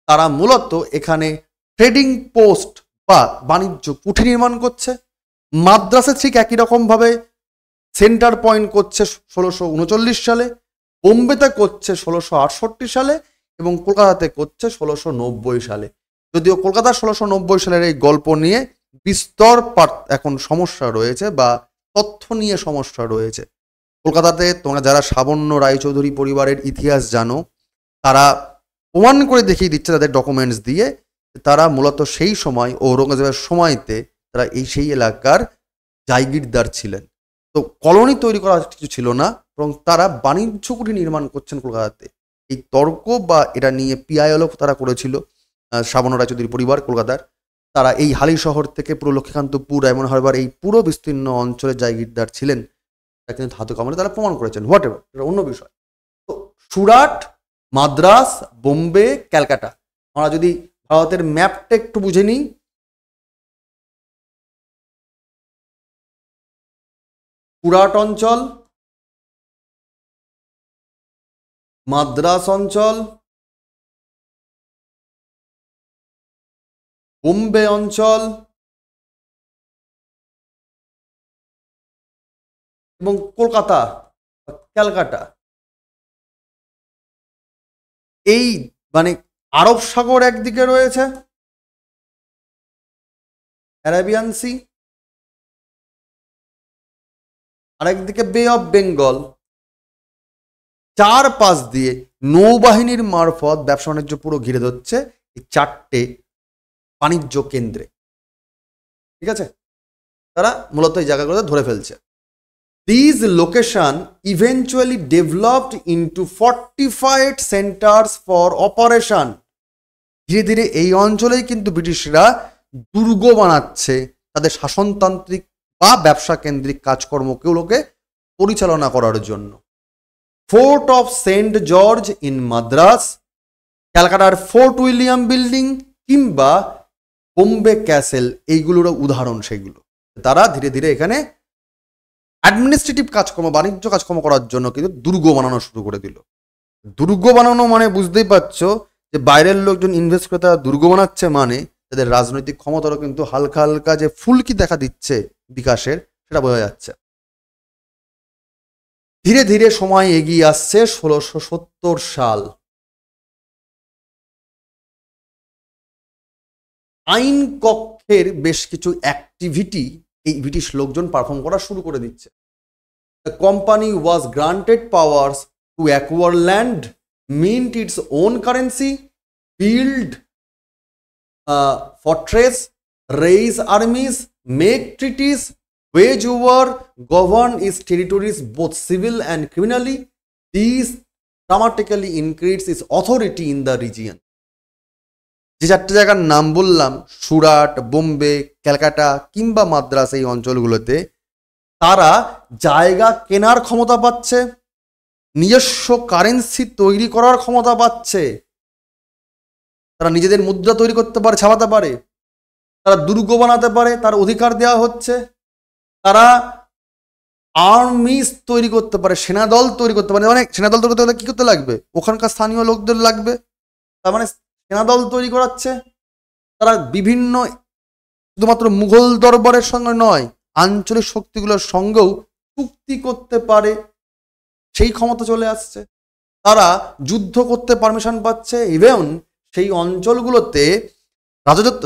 তারা মূলত এখানে ট্রেডিং পোস্ট বা বাণিজ্য কুঠি নির্মাণ করছে। মাদ্রাসে ঠিক একই রকমভাবে সেন্টার পয়েন্ট করছে 1639 সালে, বোম্বেতে করছে 1668 সালে এবং কলকাতাতে করছে 1690 সালে। যদিও কলকাতার 1690 সালের এই গল্প নিয়ে বিস্তর এখন সমস্যা রয়েছে বা তথ্য নিয়ে সমস্যা রয়েছে। কলকাতাতে তোমরা যারা সাবর্ণ রায়চৌধুরী পরিবারের ইতিহাস জানো, তারা প্রমাণ করে দেখিয়ে দিচ্ছে তাদের ডকুমেন্টস দিয়ে, তারা মূলত সেই সময় ঔরঙ্গজেবের সময়তে তারা সেই এলাকার জায়গিরদার ছিলেন। তো কলোনি তৈরি করা কিছু ছিল না, এবং তারা বাণিজ্য কুঠি নির্মাণ করছেন কলকাতাতে। এই তর্ক বা এটা নিয়ে পিআইএলও তারা করেছিল, সাবর্ণ রায়চৌধুরী পরিবার কলকাতার। তারা এই হালি শহর থেকে পুরো লক্ষ্মীকান্তপুর, ডায়মন্ড হারবার এই পুরো বিস্তীর্ণ অঞ্চলের জায়গিরদার ছিলেন, তা কিন্তু ধাতু কামড়ে তারা প্রমাণ করেছেন। হোয়াট এভার, এটা অন্য বিষয়। তো সুরাট, মাদ্রাস, বোম্বে, ক্যালকাটা, আমরা যদি ভারতের ম্যাপটা একটু বুঝে নিই, সুরাট অঞ্চল, মাদ্রাস অঞ্চল, বোম্বে অঞ্চল এবং কলকাতা, ক্যালকাটা, এই মানে আরব সাগর একদিকে রয়েছে, অ্যারাবিয়ান সি, আরেকদিকে বে অফ বেঙ্গল, চার পাশ দিয়ে নৌবাহিনীর মারফত ব্যবসা বাণিজ্য পুরো ঘিরে ধরছে এই চারটে বাণিজ্য কেন্দ্রে। ঠিক আছে, তারা মূলত এই জায়গাগুলোতে ধরে ফেলছে। These location eventually developed into fortified centers for operation. ধীরে ধীরে এই অঞ্চলেই কিন্তু ব্রিটিশরা দুর্গ বানাচ্ছে তাদের শাসনতান্ত্রিক বা ব্যবসা কেন্দ্রিক কাজকর্মগুলোকে পরিচালনা করার জন্য। Fort of Saint George in Madras, ক্যালকাটার ফোর্ট উইলিয়াম বিল্ডিং কিংবা বোম্বে ক্যাসেল, এইগুলোরও উদাহরণ সেগুলো। তারা ধীরে ধীরে এখানে অ্যাডমিনিস্ট্রেটিভ কাজকর্ম, বাণিজ্য কাজকর্ম করার জন্য কিন্তু দুর্গ বানানো শুরু করে দিল। দুর্গ বানানো মানে বুঝতেই পারছো যে বাইরের লোকজন ইনভেস্ট করে তারা দুর্গ বানাচ্ছে, মানে তাদের রাজনৈতিক ক্ষমতারও কিন্তু হালকা হালকা যে ফুলকি দেখা দিচ্ছে বিকাশের, সেটা বোঝা যাচ্ছে। ধীরে ধীরে সময় এগিয়ে আসছে 1670 সাল। আইন কক্ষের বেশ কিছু অ্যাক্টিভিটি এই ব্রিটিশ লোকজন পারফর্ম করা শুরু করে দিচ্ছে। The company was granted powers to acquire land, mint its own currency, build fortress, raise armies, make treaties, wage war, govern its territories both civil and criminally. These dramatically increased its authority in the region. যে চারটে জায়গার নাম বললাম, সুরাট, বোম্বে, ক্যালকাটা কিংবা মাদ্রাস, এই অঞ্চলগুলোতে তারা জায়গা কেনার ক্ষমতা পাচ্ছে, নিজস্ব কারেন্সি তৈরি করার ক্ষমতা পাচ্ছে, তারা নিজেদের মুদ্রা তৈরি করতে পারে, ছাপাতে পারে, তারা দুর্গ বানাতে পারে, তার অধিকার দেওয়া হচ্ছে, তারা আর্মিস তৈরি করতে পারে, সেনাদল তৈরি করতে পারে। মানে সেনাদল তৈরি করতে হলে কি করতে লাগবে? ওখানকার স্থানীয় লোকদের লাগবে, তার মানে সেনাদল তৈরি করাচ্ছে। তারা বিভিন্ন, শুধুমাত্র মুঘল দরবারের সঙ্গে নয়, আঞ্চলিক শক্তিগুলোর সঙ্গেও চুক্তি করতে পারে, সেই ক্ষমতা চলে আসছে। তারা যুদ্ধ করতে পারমিশন পাচ্ছে, ইভেন সেই অঞ্চলগুলোতে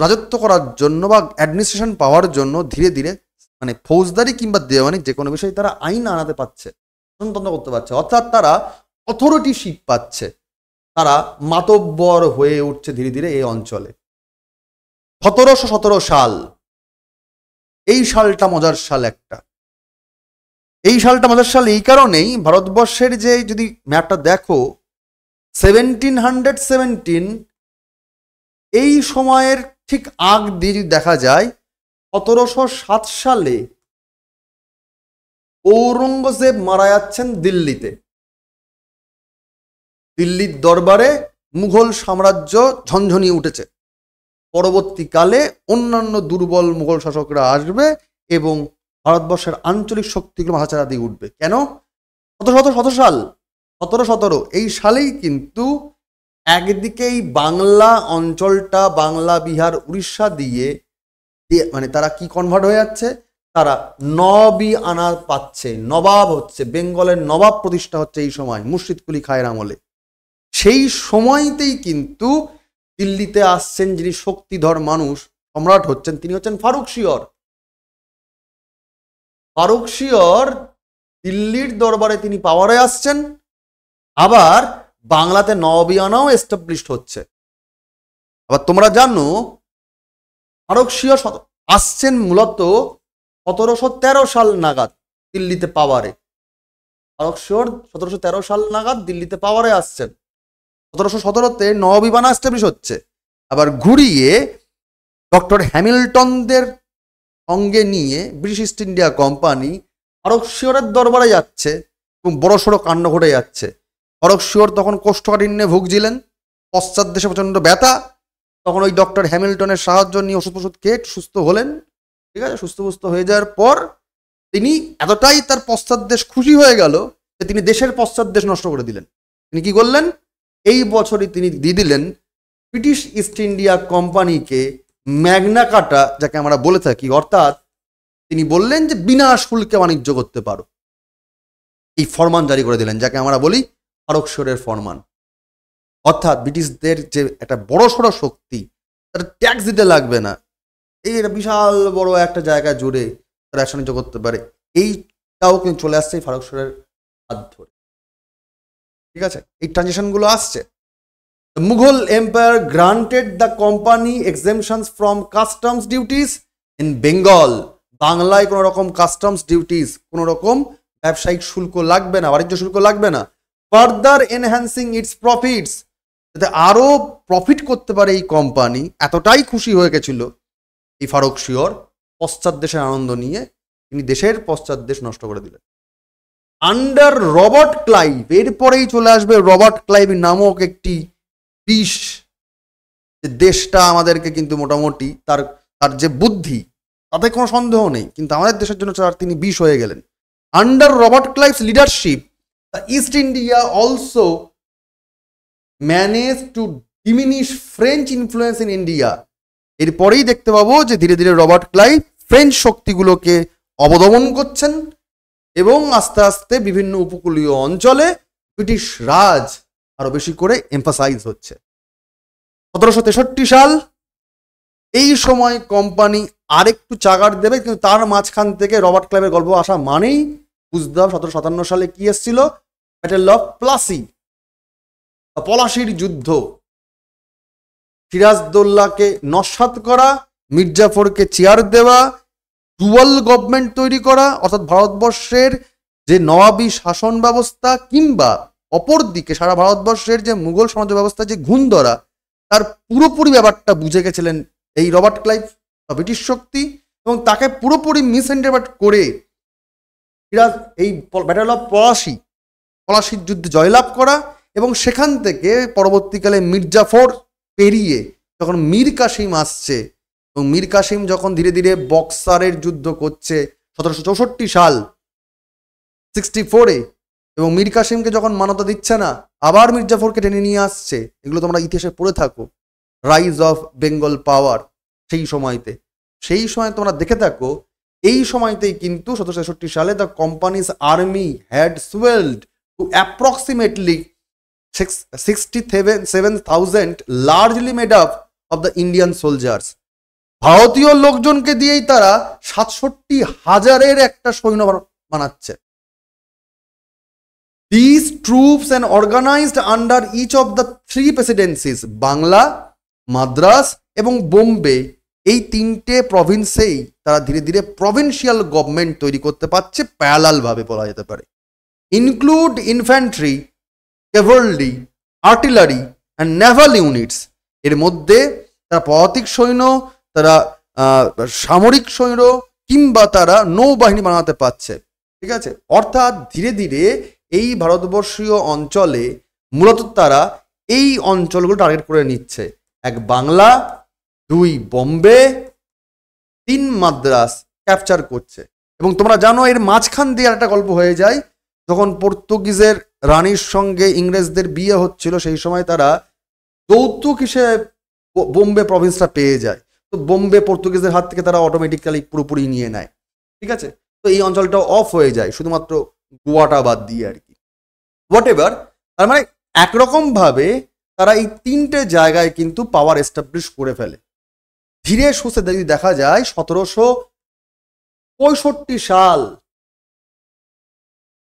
রাজত্ব করার জন্য বা অ্যাডমিনিস্ট্রেশন পাওয়ার জন্য ধীরে ধীরে মানে ফৌজদারি কিংবা দেওয়ানি যে কোনো বিষয়ে তারা আইন আনাতে পারছে, শাসনতন্ত্র করতে পারছে, অর্থাৎ তারা অথরিটিশিপ পাচ্ছে, তারা মাতব্বর হয়ে উঠছে ধীরে ধীরে এই অঞ্চলে। 1717 সাল, এই সালটা মজার সাল একটা। এই সালটা মজার সাল এই কারণেই, ভারতবর্ষের যে যদি ম্যাপটা দেখো 1717, এই সময়ের ঠিক আগ দিয়ে যদি দেখা যায় 1707 সালে ঔরঙ্গজেব মারা যাচ্ছেন দিল্লিতে। দিল্লির দরবারে মুঘল সাম্রাজ্য ঝনঝনিয়ে উঠেছে। পরবর্তীকালে অন্যান্য দুর্বল মুঘল শাসকরা আসবে এবং ভারতবর্ষের আঞ্চলিক শক্তিগুলো মাথাচাড়া দিয়ে উঠবে। কেন? 1717 এই সালেই কিন্তু একদিকেই বাংলা অঞ্চলটা, বাংলা, বিহার, উড়িষ্যা দিয়ে মানে তারা কি কনভার্ট হয়ে যাচ্ছে, তারা নবই আনা পাচ্ছে, নবাব হচ্ছে, বেঙ্গলের নবাব প্রতিষ্ঠা হচ্ছে এই সময় মুর্শিদ কুলি খায়ের আমলে। সেই সময়তেই কিন্তু দিল্লিতে আসছেন যিনি শক্তিধর মানুষ, সম্রাট হচ্ছেন, তিনি হচ্ছেন ফারুক শিয়র। ফারুক শিয়র দিল্লির দরবারে তিনি পাওয়ারে আসছেন, আবার বাংলাতে নবাবিয়ানাও এস্টাবলিশড হচ্ছে। আবার তোমরা জানো ফারুক শিয়র আসছেন মূলত 1713 সাল নাগাদ দিল্লিতে পাওয়ারে। ফারুক শিয়র 1713 সাল নাগাদ দিল্লিতে পাওয়ারে আসছেন। 1717-তে নবাবিয়ানা এস্টাবলিশ হচ্ছে। আবার ঘুরিয়ে ডক্টর হ্যামিল্টনদের সঙ্গে নিয়ে ব্রিটিশ ইস্ট ইন্ডিয়া কোম্পানি ফারুক শিয়রের দরবারে যাচ্ছে এবং বড়সড় কাণ্ড ঘটে যাচ্ছে। ফারুক শিয়র তখন কোষ্ঠকাঠিন্যে ভুগছিলেন, পশ্চাৎ দেশে প্রচণ্ড ব্যথা। তখন ওই ডক্টর হ্যামিল্টনের সাহায্য নিয়ে ওষুধ খেয়ে সুস্থ হলেন। ঠিক আছে, সুস্থ হয়ে যাওয়ার পর তিনি এতটাই তার পশ্চাৎ দেশ খুশি হয়ে গেল যে তিনি দেশের পশ্চাৎ দেশ নষ্ট করে দিলেন। তিনি কি করলেন? এই বছরই তিনি দিয়ে দিলেন ব্রিটিশ ইস্ট ইন্ডিয়া কোম্পানিকে ম্যাগনা কার্টা, যাকে আমরা বলে থাকি, অর্থাৎ তিনি বললেন যে বিনা শুল্কে বাণিজ্য করতে পারো। এই ফরমান জারি করে দিলেন, যাকে আমরা বলি ফারুক শিয়রের ফরমান। অর্থাৎ ব্রিটিশদের যে একটা বড়সড় শক্তি, তারা ট্যাক্স দিতে লাগবে না, এই বিশাল বড় একটা জায়গা জুড়ে তারা একসঙ্গে বাণিজ্য করতে পারে। এইটাও কিন্তু চলে আসছে ফারুক শিয়রের হাত ধরে। ঠিক আছে, এই ট্রানজিশনগুলো আসছে। The Mughal Empire granted the company exemptions from customs duties in Bengal. বাংলায় কোনো রকম কাস্টমস ডিউটিস, কোনো রকম ব্যবসায়িক শুল্ক লাগবে না, বাণিজ্য শুল্ক লাগবে না। ফার্দার এনহ্যান্সিং ইটস প্রফিটস, যাতে আরো প্রফিট করতে পারে এই কোম্পানি, এতটাই খুশি হয়ে গেছিল এই ফারুক শিয়র, পশ্চাৎ দেশের আনন্দ নিয়ে তিনি দেশের পশ্চাৎ দেশ নষ্ট করে দিলেন। আন্ডার রবার্ট ক্লাইভ, এরপরেই চলে আসবে রবার্ট ক্লাইভ নামক একটি বিষ। দেশটা আমাদেরকে কিন্তু মোটামুটি তার যে বুদ্ধি, তাতে কোনো সন্দেহ নেই, কিন্তু আমাদের দেশের জন্য তিনি বিষ হয়ে গেলেন। Under Robert Clive's leadership, the East India also manage to diminish French influence in India. এরপরেই দেখতে পাবো যে ধীরে ধীরে রবার্ট ক্লাইভ ফ্রেঞ্চ শক্তিগুলোকে অবদমন করছেন এবং আস্তে আস্তে বিভিন্ন উপকূলীয় অঞ্চলে ব্রিটিশ রাজ আরো বেশি করে এমফাসাইজ হচ্ছে। 1763 সাল, এই সময় কোম্পানি আরেকটু চাগার দেবে, কিন্তু তার মাঝখান থেকে রবার্ট ক্লাইভের গল্প আসা মানেই বুঝতে হবে 1757 সালে কি এসেছিল, ব্যাটেল অফ প্লাসি, পলাশির যুদ্ধ। সিরাজদৌল্লাকে নস্যাৎ করা, মির্জাফরকে চেয়ার দেওয়া, ডুয়াল গভর্নমেন্ট তৈরি করা, অর্থাৎ ভারতবর্ষের যে নবাবী শাসন ব্যবস্থা কিংবা অপরদিকে সারা ভারতবর্ষের যে মুঘল সাম্রাজ্য ব্যবস্থা যে ঘুণ ধরা, তার পুরোপুরি ব্যাপারটা বুঝে গেছিলেন এই রবার্ট ক্লাইভ বা ব্রিটিশ শক্তি, এবং তাকে পুরোপুরি মিসইন্টারপ্রেট করে এই ব্যাটেল অফ পলাশির যুদ্ধে জয়লাভ করা, এবং সেখান থেকে পরবর্তীকালে মির্জাফর পেরিয়ে যখন মীর কাসিম আসছে, এবং মীর কাসিম যখন ধীরে ধীরে বক্সারের যুদ্ধ করছে 1764 সাল 64-এ, এবং মীর কাসিমকে যখন মান্যতা দিচ্ছে না, আবার মির্জাফরকে টেনে নিয়ে আসছে, এগুলো তোমরা ইতিহাসে পড়ে থাকো, রাইজ অফ বেঙ্গল পাওয়ার। সেই সময় তোমরা দেখে থাকো, এই সময়তেই কিন্তু 1763 সালে the company's army had swelled to approximately 67,000 largely made up of the Indian soldiers. ভারতীয় লোকজনকে দিয়েই তারা 67,000-এর একটা সৈন্য বানাচ্ছে। These troops and organized under each of the three presidencies, Bangla, Madras এবং বোম্বে, এই তিনটে প্রভিন্সেই তারা ধীরে ধীরে প্রভিন্সিয়াল গভর্নমেন্ট তৈরি করতে পারছে, প্যারালাল ভাবে বলা যেতে পারে। Include infantry, Cavalry, artillery and Naval units, এর মধ্যে তারা পদাতিক সৈন্য, তারা সামরিক সৈন্য কিংবা তারা নৌবাহিনী বানাতে পারছে। ঠিক আছে, অর্থাৎ ধীরে ধীরে এই ভারতবর্ষীয় অঞ্চলে মূলত তারা এই অঞ্চলগুলো টার্গেট করে নিচ্ছে। 1 বাংলা, 2 বোম্বে, 3 মাদ্রাস ক্যাপচার করছে। এবং তোমরা জানো এর মাঝখান দিয়ে একটা গল্প হয়ে যায়, যখন পর্তুগিজের রানীর সঙ্গে ইংরেজদের বিয়ে হচ্ছিল সেই সময় তারা যৌতুক হিসেবে বোম্বে প্রভিন্সটা পেয়ে যায়। তো বোম্বে পর্তুগিজদের হাত থেকে তারা অটোমেটিক্যালি পুরোপুরি নিয়ে নেয়, ঠিক আছে। তো এই অঞ্চলটা অফ হয়ে যায় শুধুমাত্র গোয়াটা বাদ দিয়ে আর কি। হোয়াট এভার, তার মানে একরকম ভাবে তারা এই 3টে জায়গায় কিন্তু পাওয়ার এস্টাবলিশ করে ফেলে। ধীরে সুস্থে যদি দেখা যায় 1765 সাল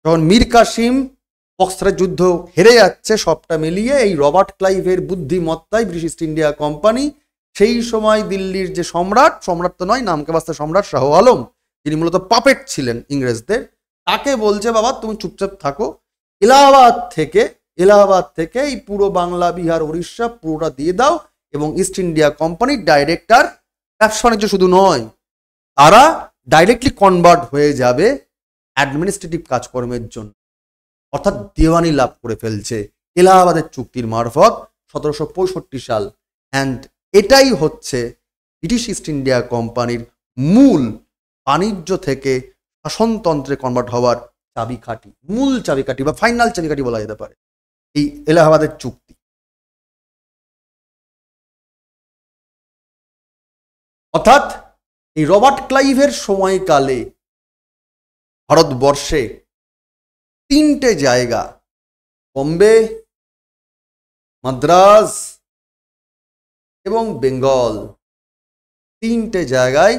যখন মীর কাসিম বক্সারের যুদ্ধ হেরে যাচ্ছে, সবটা মিলিয়ে এই রবার্ট ক্লাইভের বুদ্ধিমত্তায় ব্রিটিশ ইস্ট ইন্ডিয়া কোম্পানি সেই সময় দিল্লির যে সম্রাট তো নয়, নামকে বাস্তে সম্রাট শাহ আলম, যিনি মূলত পাপেট ছিলেন ইংরেজদের, তাকে বলছে বাবা তুমি চুপচাপ থাকো, এলাহাবাদ থেকে এই পুরো বাংলা, বিহার, উড়িষ্যা পুরোটা দিয়ে দাও, এবং ইস্ট ইন্ডিয়া কোম্পানির ডাইরেক্টর ব্যবসা বাণিজ্য শুধু নয়, তারা ডাইরেক্টলি কনভার্ট হয়ে যাবে অ্যাডমিনিস্ট্রেটিভ কাজকর্মের জন্য, অর্থাৎ দেওয়ানি লাভ করে ফেলছে এলাহাবাদের চুক্তির মারফত 1765 সাল। অ্যান্ড এটাই হচ্ছে ব্রিটিশ ইস্ট ইন্ডিয়া কোম্পানির মূল বাণিজ্য থেকে শাসনতন্ত্রে কনভার্ট হওয়ার চাবিকাঠি, মূল চাবিকাঠি বা ফাইনাল চাবিকাঠি বলা যেতে পারে এই এলাহাবাদের চুক্তি। অর্থাৎ এই রবার্ট ক্লাইভের সময়কালে ভারতবর্ষে 3টে জায়গা, বোম্বে, মাদ্রাজ এবং বেঙ্গল, 3টে জায়গায়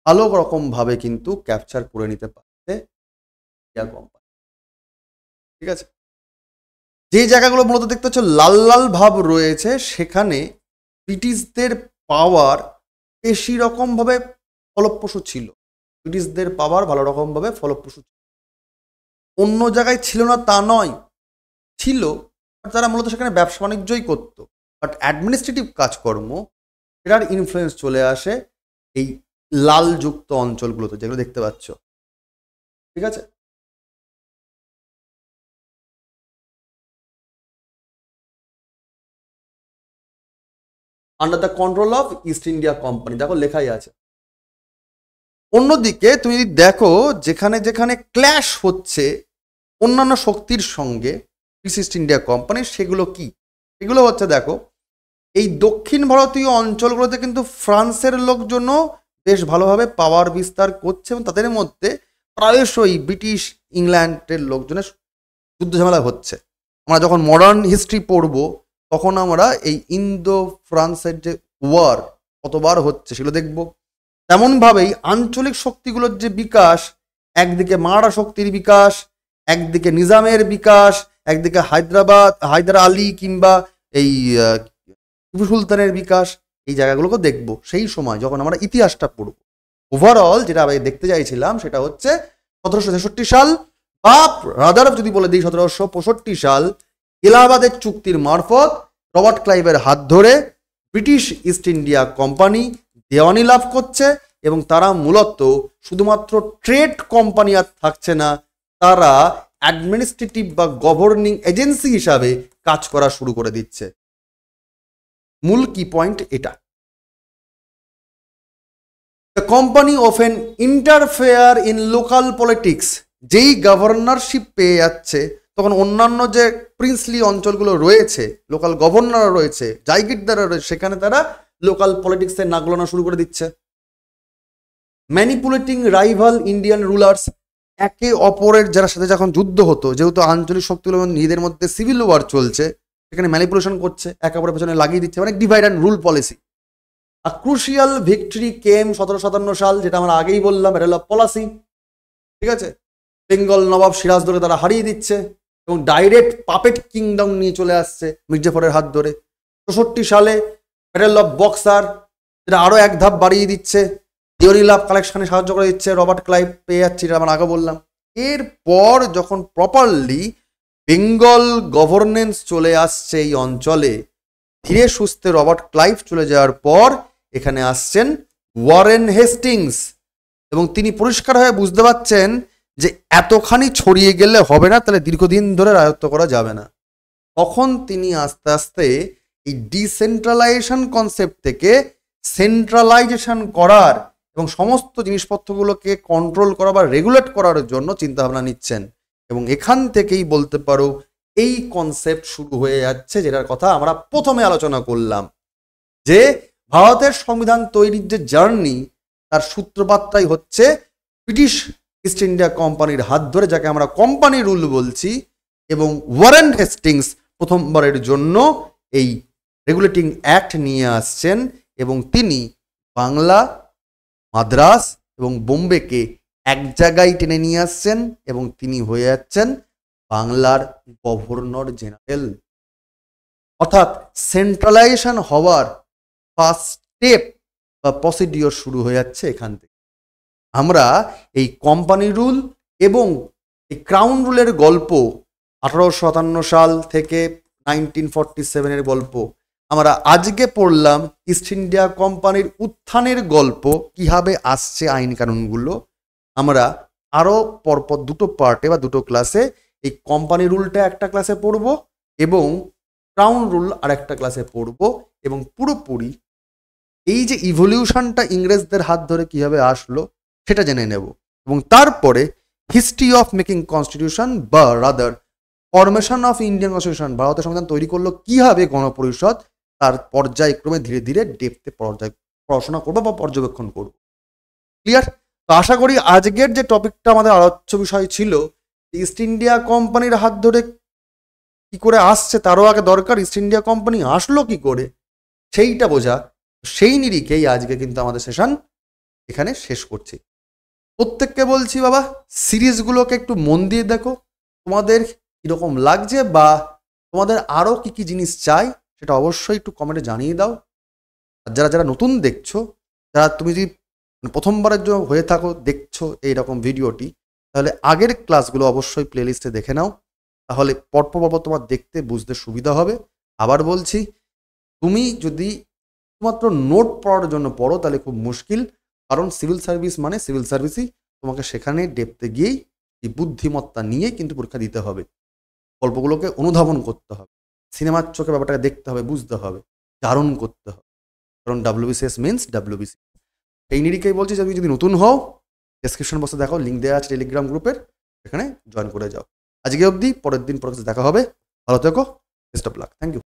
ভালো রকম ভাবে কিন্তু ক্যাপচার করে নিতে পারছে ইন্ডিয়া কোম্পানি, ঠিক আছে। যে জায়গাগুলো মূলত দেখতে হচ্ছে লাল লাল ভাব রয়েছে, সেখানে ব্রিটিশদের পাওয়ার বেশি রকম ভাবে ফলপ্রসূ ছিল, ব্রিটিশদের পাওয়ার ভালো রকম ভাবে ফলপ্রসূ ছিল। অন্য জায়গায় ছিল না তা নয়, ছিল, তারা মূলত সেখানে ব্যবসা বাণিজ্যই করতো, বাট অ্যাডমিনিস্ট্রেটিভ কাজকর্ম এটার ইনফ্লুয়েন্স চলে আসে এই লাল যুক্ত অঞ্চলগুলোতে, যেগুলো দেখতে পাচ্ছ, ঠিক আছে। Under the control of east India company, দেখো লেখাই আছে। অন্যদিকে তুমি যদি দেখো যেখানে যেখানে ক্ল্যাশ হচ্ছে অন্যান্য শক্তির সঙ্গে ইস্ট ইন্ডিয়া কোম্পানির, সেগুলো কি? সেগুলো হচ্ছে, দেখো এই দক্ষিণ ভারতীয় অঞ্চলগুলোতে কিন্তু ফ্রান্সের লোকজনও বেশ ভালোভাবে পাওয়ার বিস্তার করছে, এবং তাদের মধ্যে প্রায়শই ব্রিটিশ ইংল্যান্ডের লোকজনের যুদ্ধ ঝামেলা হচ্ছে। আমরা যখন মডার্ন হিস্ট্রি পড়বো তখন আমরা এই ইন্দো ফ্রান্সের যে ওয়ার কতবার হচ্ছে সেগুলো দেখব। তেমনভাবেই আঞ্চলিক শক্তিগুলোর যে বিকাশ, একদিকে মারাঠা শক্তির বিকাশ, একদিকে নিজামের বিকাশ, একদিকে হায়দার আলী কিংবা এই টিপু সুলতানের বিকাশ, এই জায়গাগুলোকে দেখব সেই সময় যখন আমরা ইতিহাসটা পড়ব। ওভারঅল যেটা আমি দেখতে চাইছিলাম সেটা হচ্ছে 1763 সাল, বা রাদার যদি বলে দিই 1765 সাল, এলাহাবাদের চুক্তির মারফত রবার্ট ক্লাইভের হাত ধরে ব্রিটিশ ইস্ট ইন্ডিয়া কোম্পানি দেওয়ানি লাভ করছে, এবং তারা মূলত শুধুমাত্র ট্রেড কোম্পানি আর থাকছে না, তারা অ্যাডমিনিস্ট্রেটিভ বা গভর্নিং এজেন্সি হিসাবে কাজ করা শুরু করে দিচ্ছে। মূল কি পয়েন্ট এটা। The company often interfere in local politics, যেই গভর্নরশিপ পেয়ে যাচ্ছে তখন অন্যান্য যে প্রিন্সলি অঞ্চলগুলো রয়েছে, লোকাল গভর্নর রয়েছে, জায়গিরদাররা রয়েছে, সেখানে তারা লোকাল পলিটিক্সের নাগলানো শুরু করে দিচ্ছে। ম্যানিপুলেটিং রাইভাল ইন্ডিয়ান রুলার্স, একে অপরের যারা সাথে যখন যুদ্ধ হতো, যেহেতু আঞ্চলিক শক্তিগুলো নিজেদের মধ্যে সিভিল ওয়ার চলছে, সেখানে ম্যানিপুলেশন করছে, একে অপরের পেছনে লাগিয়ে দিচ্ছে, মানে divide and rule policy. A crucial victory came 1757 সাল, যেটা আমরা আগেই বললাম, এটা হলো পলাসি, ঠিক আছে। বেঙ্গল নবাব সিরাজদৌলকে তারা হারিয়ে দিচ্ছে এবং ডাইরেক্ট পাপেট কিংডম নিয়ে চলে আসছে মির্জাফরের হাত ধরে। 64 সালে ব্যাটেল অফ বক্সার, যেটা আরও এক ধাপ বাড়িয়ে দিচ্ছে, দেওয়ানি লাভ কালেকশনে সাহায্য করে দিচ্ছে, রবার্ট ক্লাইভ পেয়ে যাচ্ছে, এটা আমরা আগে বললাম। এরপর যখন প্রপারলি বেঙ্গল গভর্নেন্স চলে আসছে এই অঞ্চলে, ধীরে সুস্থে রবার্ট ক্লাইভ চলে যাওয়ার পর এখানে আসছেন ওয়ারেন হেস্টিংস, এবং তিনি পরিষ্কার হয়ে বুঝতে পারছেন যে এতখানি ছড়িয়ে গেলে হবে না, তাহলে দীর্ঘদিন ধরে রায়ত্ব করা যাবে না। তখন তিনি আস্তে আস্তে এই ডিসেন্ট্রালাইজেশন কনসেপ্ট থেকে সেন্ট্রালাইজেশন করার এবং সমস্ত জিনিসপত্রগুলোকে কন্ট্রোল করা বা রেগুলেট করার জন্য চিন্তাভাবনা নিচ্ছেন। এবং এখান থেকেই বলতে পারো এই কনসেপ্ট শুরু হয়ে যাচ্ছে, যেটার কথা আমরা প্রথমে আলোচনা করলাম, যে ভারতের সংবিধান তৈরির যে জার্নি তার সূত্রপাতটাই হচ্ছে ব্রিটিশ ইস্ট ইন্ডিয়া কোম্পানির হাত ধরে, যাকে আমরা কোম্পানি রুল বলছি। এবং ওয়ারেন হেস্টিংস প্রথমবারের জন্য এই রেগুলেটিং অ্যাক্ট নিয়ে আসছেন এবং তিনি বাংলা, মাদ্রাস এবং বোম্বেকে এক জায়গায় টেনে নিয়ে আসছেন এবং তিনি হয়ে যাচ্ছেন বাংলার গভর্নর জেনারেল। অর্থাৎ সেন্ট্রালাইজেশন হওয়ার ফার্স্ট স্টেপ বা প্রসিডিওর শুরু হয়ে যাচ্ছে এখান থেকে। আমরা এই কোম্পানি রুল এবং এই ক্রাউন রুলের গল্প 1857 সাল থেকে 1947-এর গল্প, আমরা আজকে পড়লাম ইস্ট ইন্ডিয়া কোম্পানির উত্থানের গল্প, কিভাবে আসছে আইন কানুনগুলো। আমরা আরও পরপর দুটো পার্টে বা দুটো ক্লাসে এই কোম্পানি রুলটা একটা ক্লাসে পড়ব এবং ক্রাউন রুল আর একটা ক্লাসে পড়ব, এবং পুরোপুরি এই যে ইভলিউশনটা ইংরেজদের হাত ধরে কিভাবে আসলো সেটা জেনে নেব। এবং তারপরে হিস্ট্রি অফ মেকিং কনস্টিটিউশন বা rather formation of Indian constitution, ভারতের সংবিধান তৈরি করলো কিভাবে গণপরিষদ, তার পর্যায়ক্রমে ধীরে ধীরে ডেপথে পড়াশোনা করবো বা পর্যবেক্ষণ করব। ক্লিয়ার? তো আশা করি আজকের যে টপিকটা আমাদের আলোচ্য বিষয় ছিল, ইস্ট ইন্ডিয়া কোম্পানির হাত ধরে কি করে আসছে, তারও আগে দরকার ইস্ট ইন্ডিয়া কোম্পানি আসলো কি করে সেইটা বোঝা। সেই নিরিখেই আজকে কিন্তু আমাদের সেশন এখানে শেষ করছি। প্রত্যেককে বলছি বাবা, সিরিজগুলোকে একটু মন দিয়ে দেখো, তোমাদের কীরকম লাগছে বা তোমাদের আরও কি কি জিনিস চাই সেটা অবশ্যই একটু কমেন্টে জানিয়ে দাও। আর যারা যারা নতুন দেখছো, যারা তুমি যদি প্রথমবারের জন্য হয়ে থাকো দেখছো এইরকম ভিডিওটি, তাহলে আগের ক্লাসগুলো অবশ্যই প্লেলিস্টে দেখে নাও, তাহলে পরপর তোমার দেখতে বুঝতে সুবিধা হবে। আবার বলছি, তুমি যদি শুধুমাত্র নোট পড়ার জন্য পড়ো তাহলে খুব মুশকিল, কারণ সিভিল সার্ভিস মানে সিভিল সার্ভিসই, তোমাকে সেখানে ডেপথে গিয়েই এই বুদ্ধিমত্তা নিয়ে কিন্তু পরীক্ষা দিতে হবে, গল্পগুলোকে অনুধাবন করতে হবে, সিনেমার চোখে ব্যাপারটাকে দেখতে হবে, বুঝতে হবে, ধারণ করতে হবে, কারণ WBCS মিনস WBC। এই নিরিখেই বলছি, তুমি যদি নতুন হও ডেসক্রিপশন বক্সে দেখো, লিঙ্ক দেওয়া আছে টেলিগ্রাম গ্রুপের, সেখানে জয়েন করে যাও। আজকে অবধি, পরের দিন দেখা হবে। ভালো থেকো, best of luck, thank you.